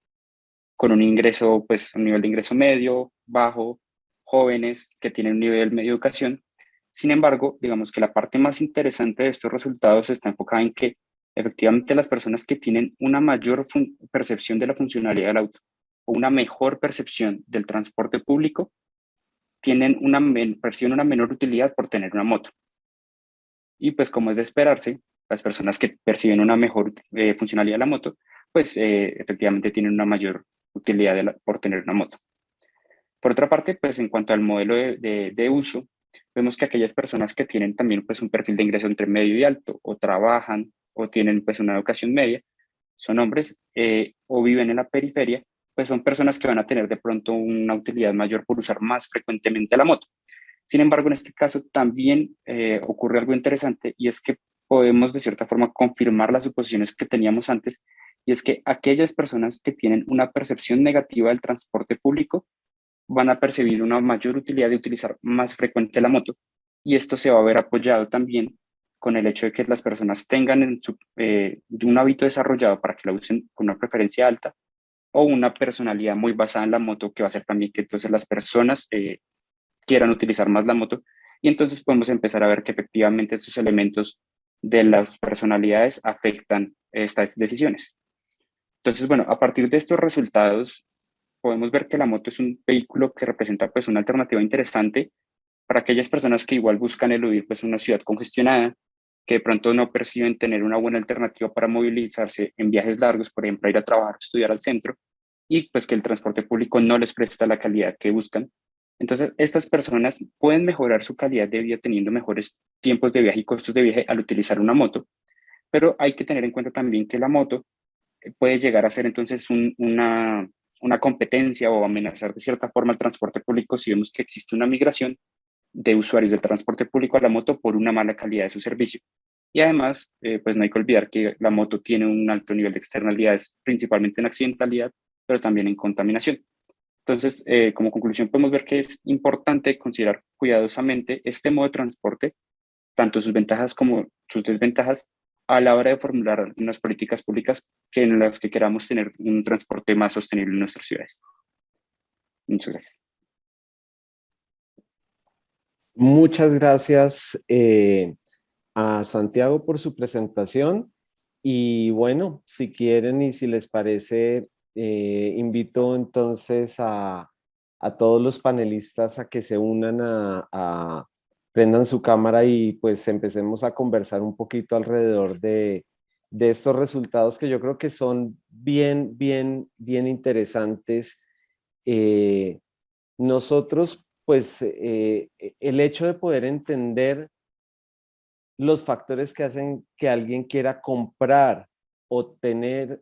con un ingreso, pues un nivel de ingreso medio, bajo, jóvenes que tienen un nivel medio de educación. Sin embargo, digamos que la parte más interesante de estos resultados está enfocada en que efectivamente las personas que tienen una mayor percepción de la funcionalidad del auto o una mejor percepción del transporte público perciben una menor utilidad por tener una moto. Y pues como es de esperarse, las personas que perciben una mejor funcionalidad de la moto, pues efectivamente tienen una mayor utilidad por tener una moto. Por otra parte, pues en cuanto al modelo de uso, vemos que aquellas personas que tienen también pues un perfil de ingreso entre medio y alto, o trabajan, o tienen pues una educación media, son hombres o viven en la periferia, pues son personas que van a tener de pronto una utilidad mayor por usar más frecuentemente la moto. Sin embargo, en este caso también ocurre algo interesante, y es que podemos de cierta forma confirmar las suposiciones que teníamos antes, y es que aquellas personas que tienen una percepción negativa del transporte público van a percibir una mayor utilidad de utilizar más frecuente la moto, y esto se va a ver apoyado también con el hecho de que las personas tengan un hábito desarrollado para que la usen con una preferencia alta, o una personalidad muy basada en la moto, que va a hacer también que entonces las personas quieran utilizar más la moto, y entonces podemos empezar a ver que efectivamente estos elementos de las personalidades afectan estas decisiones. Entonces, bueno, a partir de estos resultados, podemos ver que la moto es un vehículo que representa pues una alternativa interesante para aquellas personas que igual buscan eludir pues una ciudad congestionada, que de pronto no perciben tener una buena alternativa para movilizarse en viajes largos, por ejemplo, ir a trabajar, estudiar al centro, y pues que el transporte público no les presta la calidad que buscan. Entonces, estas personas pueden mejorar su calidad de vida teniendo mejores tiempos de viaje y costos de viaje al utilizar una moto, pero hay que tener en cuenta también que la moto puede llegar a ser entonces una competencia o amenazar de cierta forma el transporte público si vemos que existe una migración de usuarios del transporte público a la moto por una mala calidad de su servicio. Y además, pues no hay que olvidar que la moto tiene un alto nivel de externalidades, principalmente en accidentalidad, pero también en contaminación. Entonces, como conclusión, podemos ver que es importante considerar cuidadosamente este modo de transporte, tanto sus ventajas como sus desventajas, a la hora de formular algunas políticas públicas en las que queramos tener un transporte más sostenible en nuestras ciudades. Muchas gracias. Muchas gracias a Santiago por su presentación y bueno, si quieren y si les parece, invito entonces a todos los panelistas a que se unan prendan su cámara y pues empecemos a conversar un poquito alrededor de estos resultados que yo creo que son bien interesantes. Eh, Nosotros, pues, el hecho de poder entender los factores que hacen que alguien quiera comprar o tener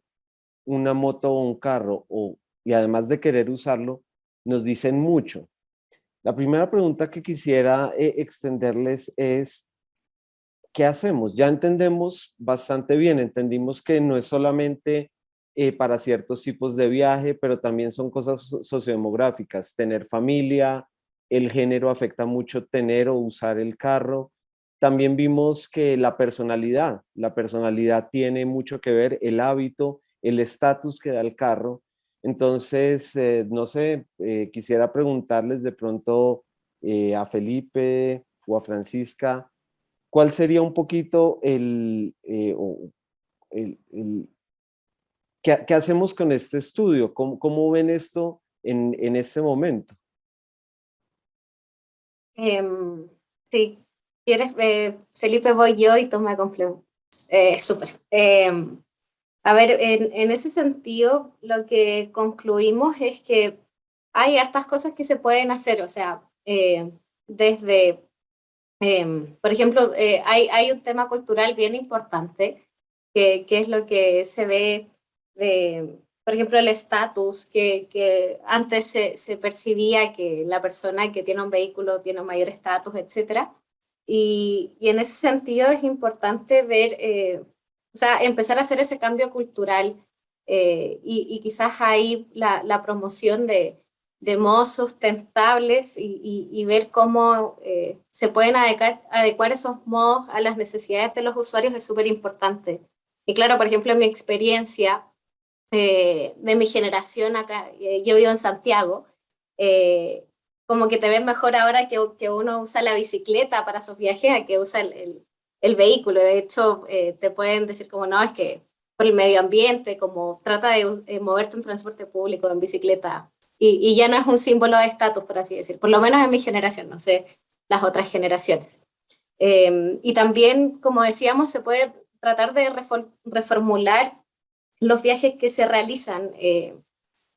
una moto o un carro, y además de querer usarlo, nos dicen mucho. La primera pregunta que quisiera extenderles es, ¿qué hacemos? Ya entendemos bastante bien, entendimos que no es solamente para ciertos tipos de viaje, pero también son cosas sociodemográficas, tener familia, el género afecta mucho tener o usar el carro. También vimos que la personalidad tiene mucho que ver, el hábito, el estatus que da el carro. Entonces, no sé, quisiera preguntarles de pronto a Felipe o a Francisca, ¿cuál sería un poquito el qué hacemos con este estudio? ¿Cómo ven esto en este momento? Em, sí, ¿quieres, Felipe, voy yo y tú me complementas? Súper. A ver, en ese sentido, lo que concluimos es que hay hartas cosas que se pueden hacer, o sea, desde, por ejemplo, hay un tema cultural bien importante, que es lo que se ve, por ejemplo, el estatus, que antes se percibía que la persona que tiene un vehículo tiene un mayor estatus, etcétera. Y en ese sentido es importante ver, o sea, empezar a hacer ese cambio cultural y quizás ahí la promoción de modos sustentables y ver cómo se pueden adecuar esos modos a las necesidades de los usuarios es súper importante. Y claro, por ejemplo, en mi experiencia de mi generación acá, yo vivo en Santiago, eh, como que te ves mejor ahora que uno usa la bicicleta para sus viajes a que usa el vehículo. De hecho, te pueden decir como no, es que por el medio ambiente, como trata de moverte en transporte público, en bicicleta, y ya no es un símbolo de estatus, por así decir, por lo menos en mi generación, no sé, las otras generaciones. Y también, como decíamos, se puede tratar de reformular los viajes que se realizan y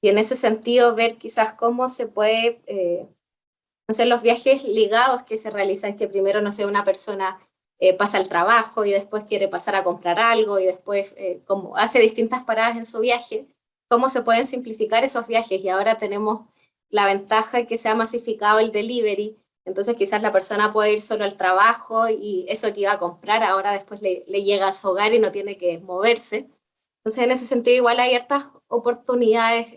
en ese sentido ver quizás cómo se puede, no sé, los viajes ligados que se realizan, que primero, no sé, una persona pasa al trabajo y después quiere pasar a comprar algo y después como hace distintas paradas en su viaje, cómo se pueden simplificar esos viajes y ahora tenemos la ventaja de que se ha masificado el delivery, entonces quizás la persona puede ir solo al trabajo y eso que iba a comprar ahora después le llega a su hogar y no tiene que moverse. Entonces, en ese sentido, igual hay hartas oportunidades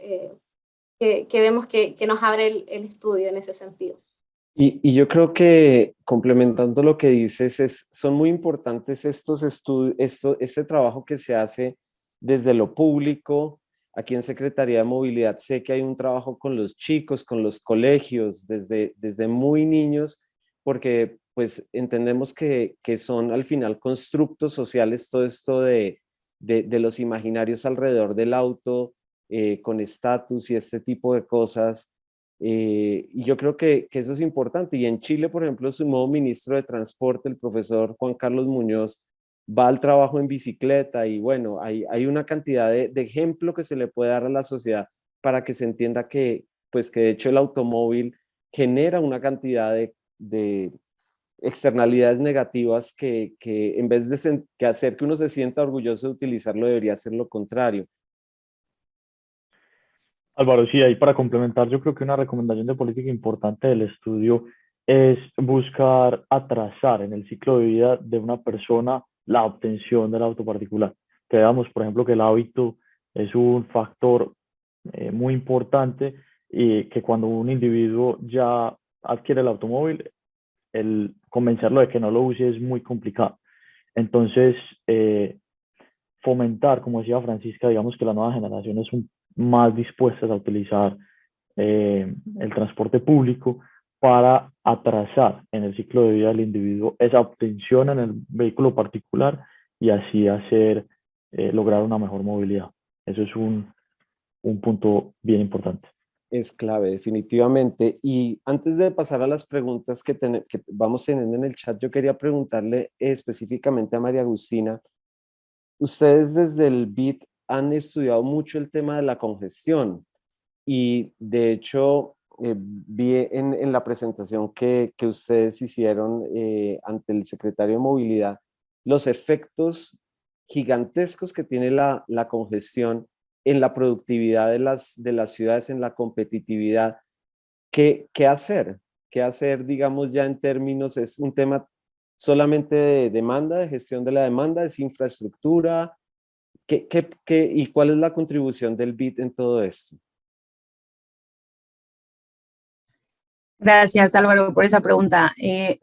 que vemos que nos abre el estudio en ese sentido. Y yo creo que complementando lo que dices, son muy importantes estos estudios, este trabajo que se hace desde lo público. Aquí en Secretaría de Movilidad sé que hay un trabajo con los chicos, con los colegios, desde muy niños, porque pues entendemos que son al final constructos sociales todo esto de los imaginarios alrededor del auto, con estatus y este tipo de cosas. Y yo creo que eso es importante. Y en Chile, por ejemplo, su nuevo ministro de Transporte, el profesor Juan Carlos Muñoz, va al trabajo en bicicleta y bueno, hay una cantidad de ejemplo que se le puede dar a la sociedad para que se entienda pues que de hecho el automóvil genera una cantidad de externalidades negativas que en vez de que hacer que uno se sienta orgulloso de utilizarlo, debería ser lo contrario. Álvaro, sí, ahí para complementar, yo creo que una recomendación de política importante del estudio es buscar atrasar en el ciclo de vida de una persona la obtención del auto particular. Que veamos, por ejemplo, que el hábito es un factor muy importante y que cuando un individuo ya adquiere el automóvil, el convencerlo de que no lo use es muy complicado. Entonces, fomentar, como decía Francisca, digamos que las nuevas generaciones son más dispuestas a utilizar el transporte público, para atrasar en el ciclo de vida del individuo esa obtención en el vehículo particular y así hacer, lograr una mejor movilidad. Eso es un punto bien importante. Es clave, definitivamente. Y antes de pasar a las preguntas que vamos teniendo en el chat, yo quería preguntarle específicamente a María Agustina, ustedes desde el BID han estudiado mucho el tema de la congestión y de hecho vi en la presentación que ustedes hicieron ante el secretario de Movilidad los efectos gigantescos que tiene la congestión en la productividad de las ciudades, en la competitividad. ¿Qué hacer? ¿Qué hacer, digamos, ya en términos, es un tema solamente de demanda, de gestión de la demanda, es infraestructura? ¿Y cuál es la contribución del BID en todo esto? Gracias, Álvaro, por esa pregunta.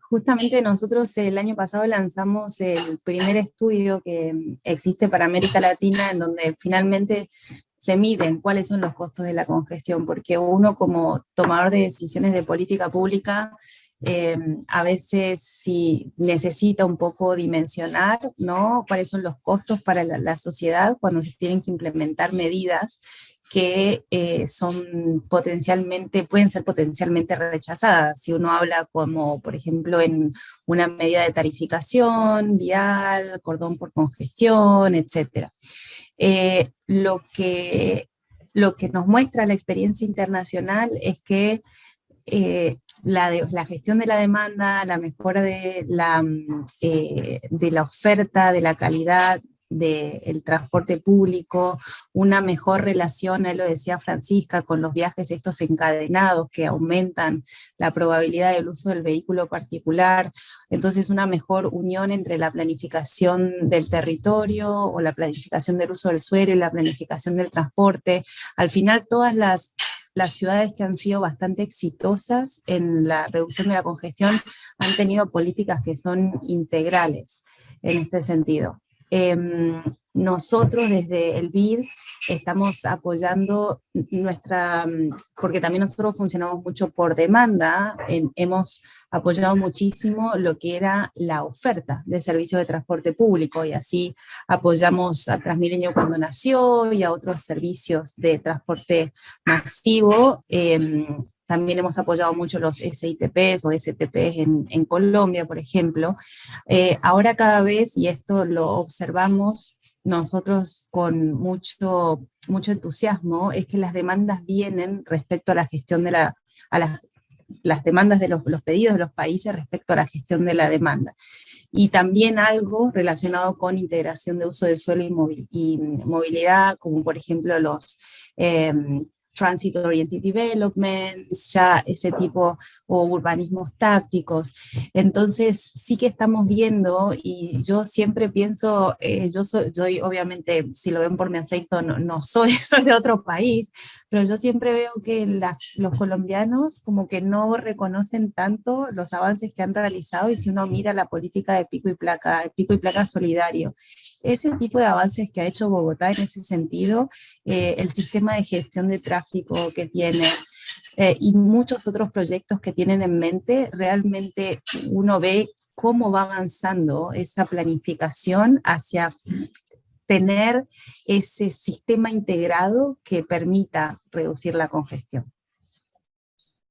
Justamente nosotros el año pasado lanzamos el primer estudio que existe para América Latina, en donde finalmente se miden cuáles son los costos de la congestión, porque uno como tomador de decisiones de política pública, a veces sí necesita un poco dimensionar, ¿no? Cuáles son los costos para la sociedad cuando se tienen que implementar medidas que pueden ser potencialmente rechazadas. Si uno habla como, por ejemplo, en una medida de tarificación, vial, cordón por congestión, etc. Lo que nos muestra la experiencia internacional es que la gestión de la demanda, la mejora de la oferta, de la calidad del transporte público, una mejor relación, lo decía Francisca, con los viajes estos encadenados que aumentan la probabilidad del uso del vehículo particular. Entonces, una mejor unión entre la planificación del territorio o la planificación del uso del suelo y la planificación del transporte. Al final, todas las ciudades que han sido bastante exitosas en la reducción de la congestión han tenido políticas que son integrales en este sentido. Nosotros desde el BID estamos apoyando porque también nosotros funcionamos mucho por demanda, hemos apoyado muchísimo lo que era la oferta de servicios de transporte público y así apoyamos a Transmilenio cuando nació y a otros servicios de transporte masivo. También hemos apoyado mucho los SITPs o STPs en Colombia, por ejemplo. Ahora cada vez, y esto lo observamos nosotros con mucho entusiasmo, es que las demandas vienen respecto a la gestión de las demandas de los pedidos de los países respecto a la gestión de la demanda. Y también algo relacionado con integración de uso del suelo y movilidad, como por ejemplo los Transit Oriented Developments, ya ese tipo, o urbanismos tácticos. Entonces sí que estamos viendo, y yo siempre pienso, soy obviamente, si lo ven por mi acento, no soy de otro país, pero yo siempre veo que los colombianos como que no reconocen tanto los avances que han realizado, y si uno mira la política de pico y placa solidario, ese tipo de avances que ha hecho Bogotá en ese sentido, el sistema de gestión de tráfico que tiene, y muchos otros proyectos que tienen en mente, realmente uno ve cómo va avanzando esa planificación hacia tener ese sistema integrado que permita reducir la congestión.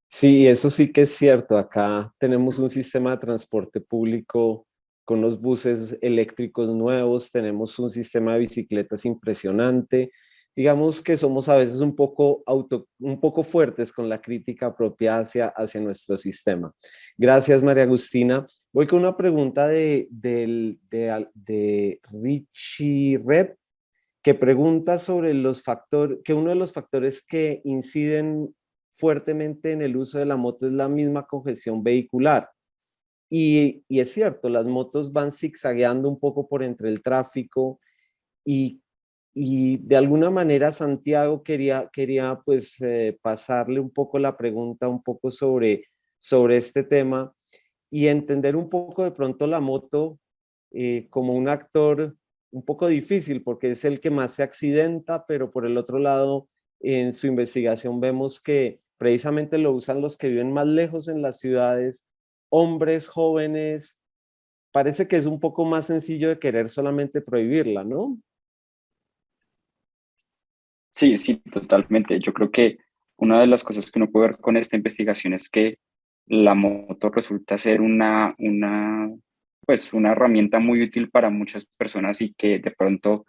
Sí, eso sí que es cierto. Acá tenemos un sistema de transporte público con los buses eléctricos nuevos, tenemos un sistema de bicicletas impresionante. Digamos que somos a veces un poco fuertes con la crítica propia hacia nuestro sistema. Gracias, María Agustina. Voy con una pregunta de Richie Rep, que pregunta sobre que uno de los factores que inciden fuertemente en el uso de la moto es la misma congestión vehicular. Y es cierto, las motos van zigzagueando un poco por entre el tráfico y de alguna manera Santiago quería pues pasarle un poco la pregunta un poco sobre este tema y entender un poco de pronto la moto como un actor un poco difícil porque es el que más se accidenta, pero por el otro lado en su investigación vemos que precisamente lo usan los que viven más lejos en las ciudades, hombres jóvenes. Parece que es un poco más sencillo de querer solamente prohibirla, ¿no? Sí, sí, totalmente. Yo creo que una de las cosas que uno puede ver con esta investigación es que la moto resulta ser pues, una herramienta muy útil para muchas personas y que de pronto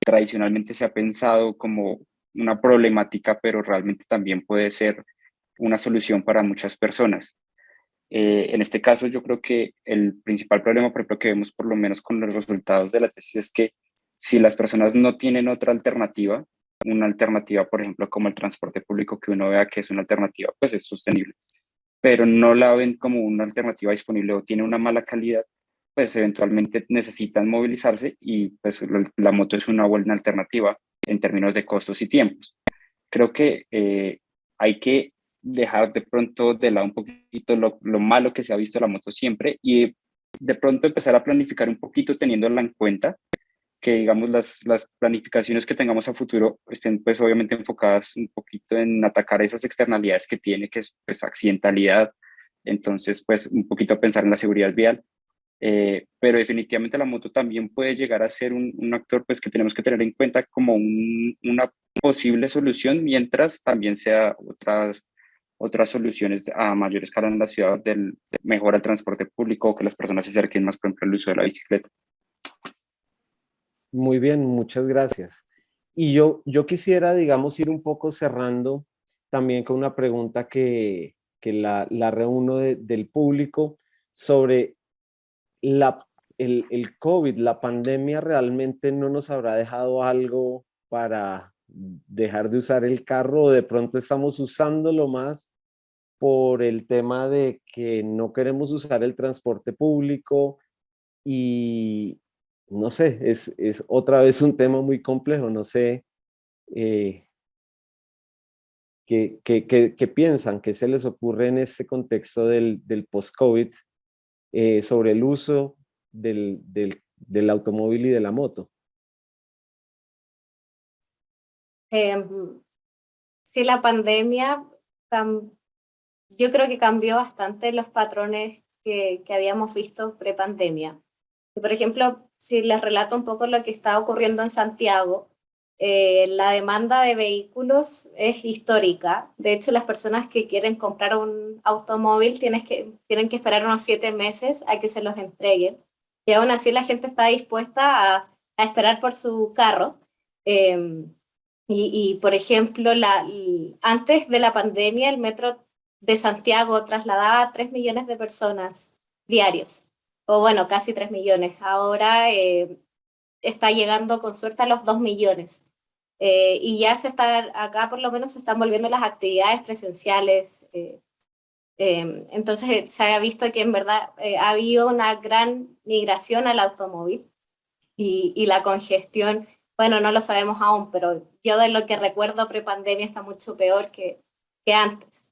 tradicionalmente se ha pensado como una problemática, pero realmente también puede ser una solución para muchas personas. En este caso, yo creo que el principal problema, por ejemplo, que vemos por lo menos con los resultados de la tesis es que si las personas no tienen otra alternativa, una alternativa, por ejemplo, como el transporte público, que uno vea que es una alternativa, pues es sostenible, pero no la ven como una alternativa disponible o tiene una mala calidad, pues eventualmente necesitan movilizarse y pues la moto es una buena alternativa en términos de costos y tiempos. Creo que hay que dejar de pronto de lado un poquito lo malo que se ha visto la moto siempre y de pronto empezar a planificar un poquito teniéndola en cuenta, que digamos las planificaciones que tengamos a futuro estén pues obviamente enfocadas un poquito en atacar esas externalidades que tiene, que es pues accidentalidad, entonces pues un poquito pensar en la seguridad vial, pero definitivamente la moto también puede llegar a ser un actor pues que tenemos que tener en cuenta como una posible solución, mientras también sea otras soluciones a mayor escala en la ciudad del mejora el transporte público, que las personas se acerquen más, por ejemplo, al uso de la bicicleta. Muy bien, muchas gracias. Y yo quisiera, digamos, ir un poco cerrando también con una pregunta que la reúno del público sobre la, el COVID, la pandemia realmente no nos habrá dejado algo para dejar de usar el carro o de pronto estamos usándolo más por el tema de que no queremos usar el transporte público y no sé, es otra vez un tema muy complejo, no sé eh, qué piensan, qué se les ocurre en este contexto del post-COVID sobre el uso del automóvil y de la moto. Sí, la pandemia, yo creo que cambió bastante los patrones que habíamos visto pre-pandemia. Por ejemplo, si les relato un poco lo que está ocurriendo en Santiago, la demanda de vehículos es histórica. De hecho, las personas que quieren comprar un automóvil tienen que esperar unos 7 meses a que se los entreguen. Y aún así la gente está dispuesta a esperar por su carro. Eh, por ejemplo, antes de la pandemia, el metro de Santiago trasladaba a 3 millones de personas diarios, o bueno, casi 3 millones. Ahora está llegando con suerte a los 2 millones. Y ya acá por lo menos se están volviendo las actividades presenciales. Entonces se ha visto que en verdad ha habido una gran migración al automóvil y la congestión, bueno, no lo sabemos aún, pero yo de lo que recuerdo pre-pandemia está mucho peor que antes.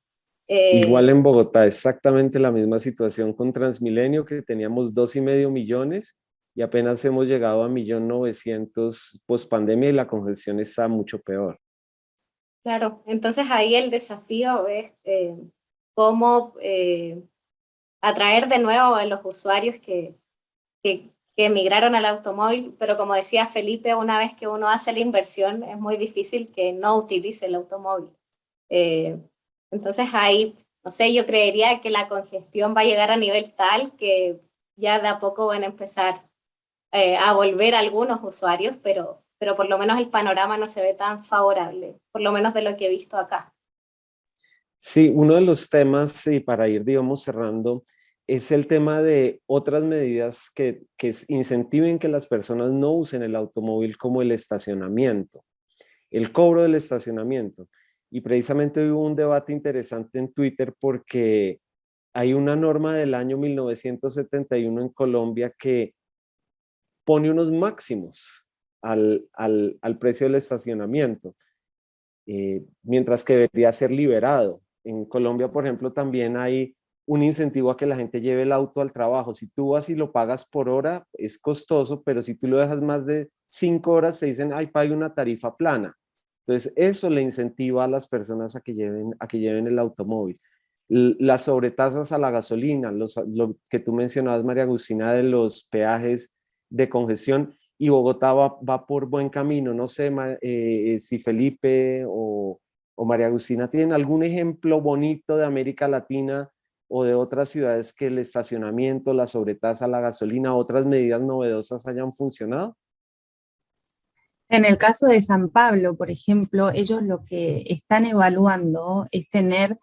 Igual Eh, en Bogotá, exactamente la misma situación con Transmilenio, que teníamos 2,5 millones y apenas hemos llegado a 1.900.000 post pandemia y la congestión está mucho peor. claro, entonces ahí el desafío es cómo atraer de nuevo a los usuarios que emigraron al automóvil, pero como decía Felipe, una vez que uno hace la inversión, es muy difícil que no utilice el automóvil. Eh, entonces ahí, no sé, yo creería que la congestión va a llegar a nivel tal que ya de a poco van a empezar a volver algunos usuarios, pero por lo menos el panorama no se ve tan favorable, por lo menos de lo que he visto acá. Sí, uno de los temas, y para ir, digamos, cerrando, es el tema de otras medidas que incentiven que las personas no usen el automóvil, como el estacionamiento, el cobro del estacionamiento. Y precisamente hubo un debate interesante en Twitter porque hay una norma del año 1971 en Colombia que pone unos máximos al precio del estacionamiento, mientras que debería ser liberado. En Colombia, por ejemplo, también hay un incentivo a que la gente lleve el auto al trabajo. Si tú vas y lo pagas por hora, es costoso, pero si tú lo dejas más de 5 horas, te dicen, ay, pague una tarifa plana. Entonces, eso le incentiva a las personas a que lleven el automóvil. Las sobretasas a la gasolina, lo que tú mencionabas, María Agustina, de los peajes de congestión, y Bogotá va por buen camino. No sé si Felipe o María Agustina tienen algún ejemplo bonito de América Latina o de otras ciudades que el estacionamiento, la sobretasa, la gasolina, otras medidas novedosas hayan funcionado. En el caso de San Pablo, por ejemplo, ellos lo que están evaluando es tener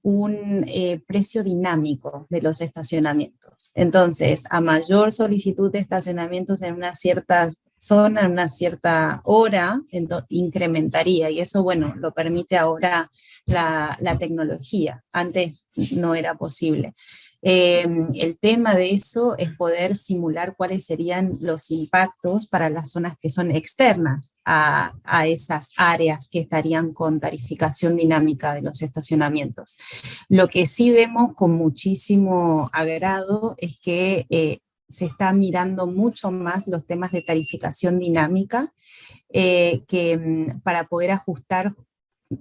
un precio dinámico de los estacionamientos. Entonces, a mayor solicitud de estacionamientos en una cierta zona, en una cierta hora, incrementaría. Y eso, bueno, lo permite ahora la tecnología. Antes no era posible. El tema de eso es poder simular cuáles serían los impactos para las zonas que son externas a esas áreas que estarían con tarificación dinámica de los estacionamientos. Lo que sí vemos con muchísimo agrado es que se está mirando mucho más los temas de tarificación dinámica para poder ajustar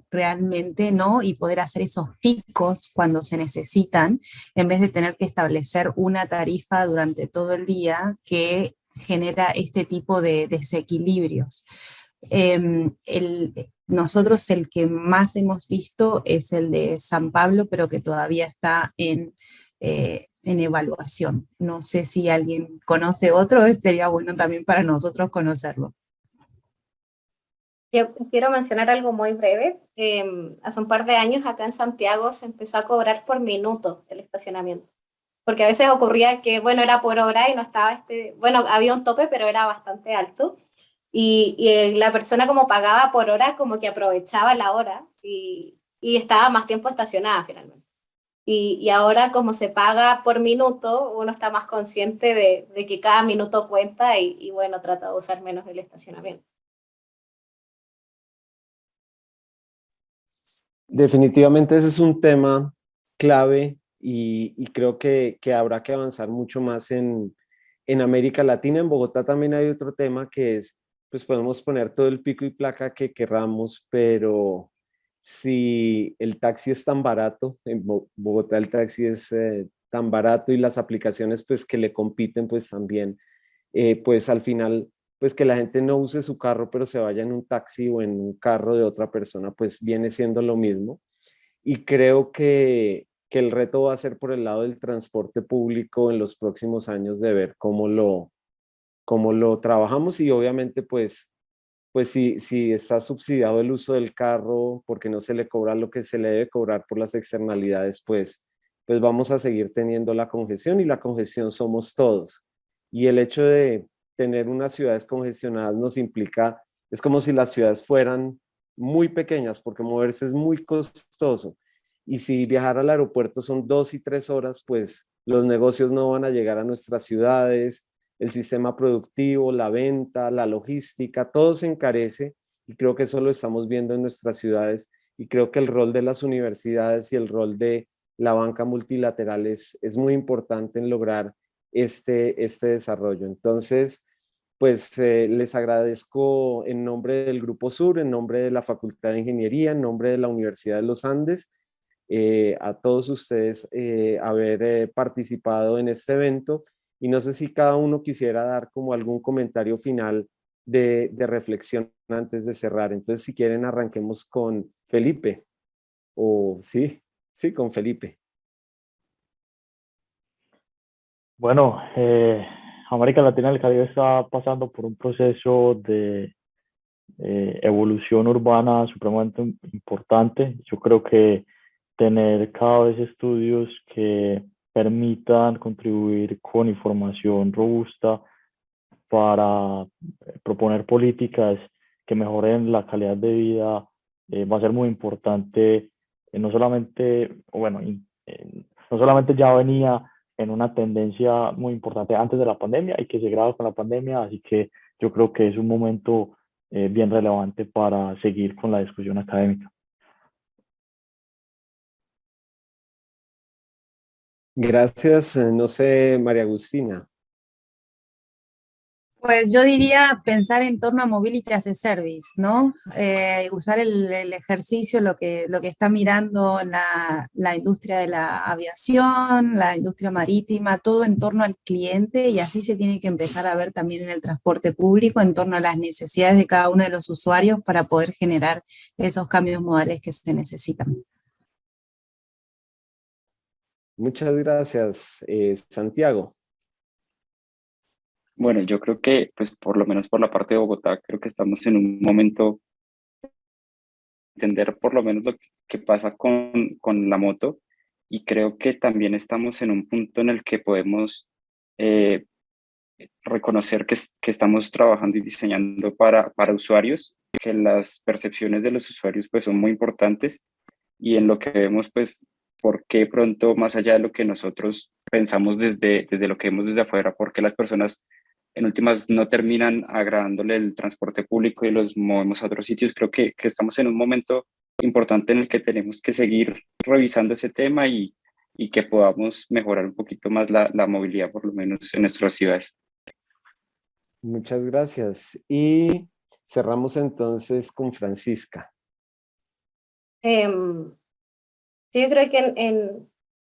realmente, ¿no? Y poder hacer esos picos cuando se necesitan, en vez de tener que establecer una tarifa durante todo el día que genera este tipo de desequilibrios. Nosotros el que más hemos visto es el de San Pablo, pero que todavía está en evaluación. No sé si alguien conoce otro, sería bueno también para nosotros conocerlo. Yo quiero mencionar algo muy breve. Hace un par de años acá en Santiago se empezó a cobrar por minuto el estacionamiento, porque a veces ocurría que, bueno, era por hora y no estaba bueno, había un tope, pero era bastante alto. Y la persona como pagaba por hora, como que aprovechaba la hora y estaba más tiempo estacionada finalmente. Y ahora como se paga por minuto, uno está más consciente de que cada minuto cuenta y bueno, trata de usar menos el estacionamiento. Definitivamente ese es un tema clave y creo que habrá que avanzar mucho más en América Latina. En Bogotá también hay otro tema que es, pues podemos poner todo el pico y placa que querramos, pero si el taxi es tan barato, en Bogotá el taxi es tan barato y las aplicaciones pues que le compiten pues también, pues al final pues que la gente no use su carro, pero se vaya en un taxi o en un carro de otra persona, pues viene siendo lo mismo. Y creo que el reto va a ser por el lado del transporte público en los próximos años de ver cómo lo trabajamos y obviamente pues si está subsidiado el uso del carro porque no se le cobra lo que se le debe cobrar por las externalidades, pues vamos a seguir teniendo la congestión y la congestión somos todos. Y el hecho de tener unas ciudades congestionadas nos implica, es como si las ciudades fueran muy pequeñas porque moverse es muy costoso. Y si viajar al aeropuerto son 2 y 3 horas, pues los negocios no van a llegar a nuestras ciudades, el sistema productivo, la venta, la logística, todo se encarece y creo que eso lo estamos viendo en nuestras ciudades y creo que el rol de las universidades y el rol de la banca multilateral es muy importante en lograr este desarrollo. Entonces, pues les agradezco en nombre del Grupo Sur, en nombre de la Facultad de Ingeniería, en nombre de la Universidad de los Andes, a todos ustedes haber participado en este evento y no sé si cada uno quisiera dar como algún comentario final de reflexión antes de cerrar. Entonces, si quieren, arranquemos con Felipe. O sí, con Felipe. Bueno, América Latina y el Caribe está pasando por un proceso de evolución urbana supremamente importante. Yo creo que tener cada vez estudios que permitan contribuir con información robusta para proponer políticas que mejoren la calidad de vida va a ser muy importante. No solamente, bueno, no solamente ya venía en una tendencia muy importante antes de la pandemia y que se graba con la pandemia, así que yo creo que es un momento bien relevante para seguir con la discusión académica. Gracias, no sé, María Agustina. Pues yo diría pensar en torno a Mobility as a Service, ¿no? Usar el ejercicio, lo que está mirando la industria de la aviación, la industria marítima, todo en torno al cliente, y así se tiene que empezar a ver también en el transporte público, en torno a las necesidades de cada uno de los usuarios para poder generar esos cambios modales que se necesitan. Muchas gracias, Santiago. Bueno, yo creo que, pues por lo menos por la parte de Bogotá, creo que estamos en un momento de entender por lo menos lo que pasa con la moto, y creo que también estamos en un punto en el que podemos eh, reconocer que estamos trabajando y diseñando para usuarios, que las percepciones de los usuarios pues son muy importantes, y en lo que vemos pues por qué pronto, más allá de lo que nosotros pensamos desde lo que vemos desde afuera, por qué las personas en últimas no terminan agradándole el transporte público y los movemos a otros sitios. Creo que estamos en un momento importante en el que tenemos que seguir revisando ese tema, y que podamos mejorar un poquito más la movilidad, por lo menos en nuestras ciudades. Muchas gracias. Y cerramos entonces con Francisca. Sí, yo creo que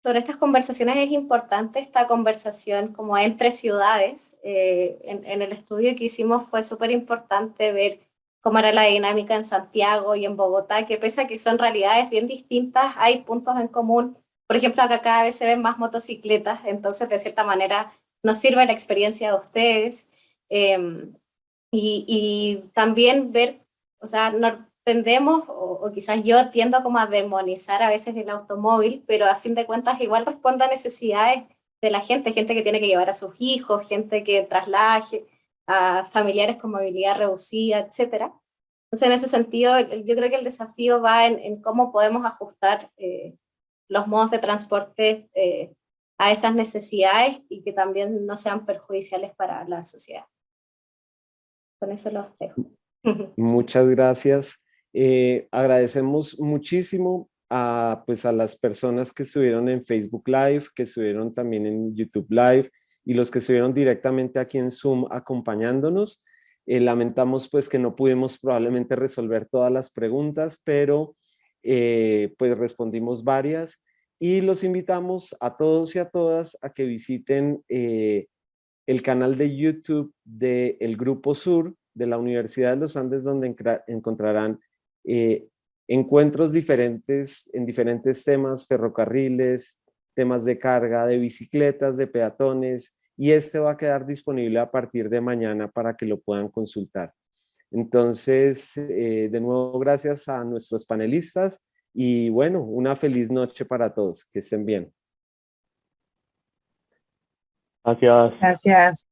sobre estas conversaciones es importante esta conversación como entre ciudades. En el estudio que hicimos fue súper importante ver cómo era la dinámica en Santiago y en Bogotá, que pese a que son realidades bien distintas, hay puntos en común. Por ejemplo, acá cada vez se ven más motocicletas, entonces de cierta manera nos sirve la experiencia de ustedes. Y también ver, o sea, tendemos, o quizás yo tiendo como a demonizar a veces el automóvil, pero a fin de cuentas igual responde a necesidades de la gente, gente que tiene que llevar a sus hijos, gente que traslada a familiares con movilidad reducida, etcétera. Entonces, en ese sentido, yo creo que el desafío va en cómo podemos ajustar los modos de transporte a esas necesidades y que también no sean perjudiciales para la sociedad. Con eso los dejo. Muchas gracias. Agradecemos muchísimo pues a las personas que estuvieron en Facebook Live, que estuvieron también en YouTube Live, y los que estuvieron directamente aquí en Zoom acompañándonos. Lamentamos pues que no pudimos probablemente resolver todas las preguntas, pero pues respondimos varias, y los invitamos a todos y a todas a que visiten el canal de YouTube del Grupo Sur de la Universidad de los Andes, donde encontrarán encuentros diferentes en diferentes temas: ferrocarriles, temas de carga, de bicicletas, de peatones, y este va a quedar disponible a partir de mañana para que lo puedan consultar. Entonces, de nuevo, gracias a nuestros panelistas, y bueno, una feliz noche para todos. Que estén bien. Gracias. Gracias.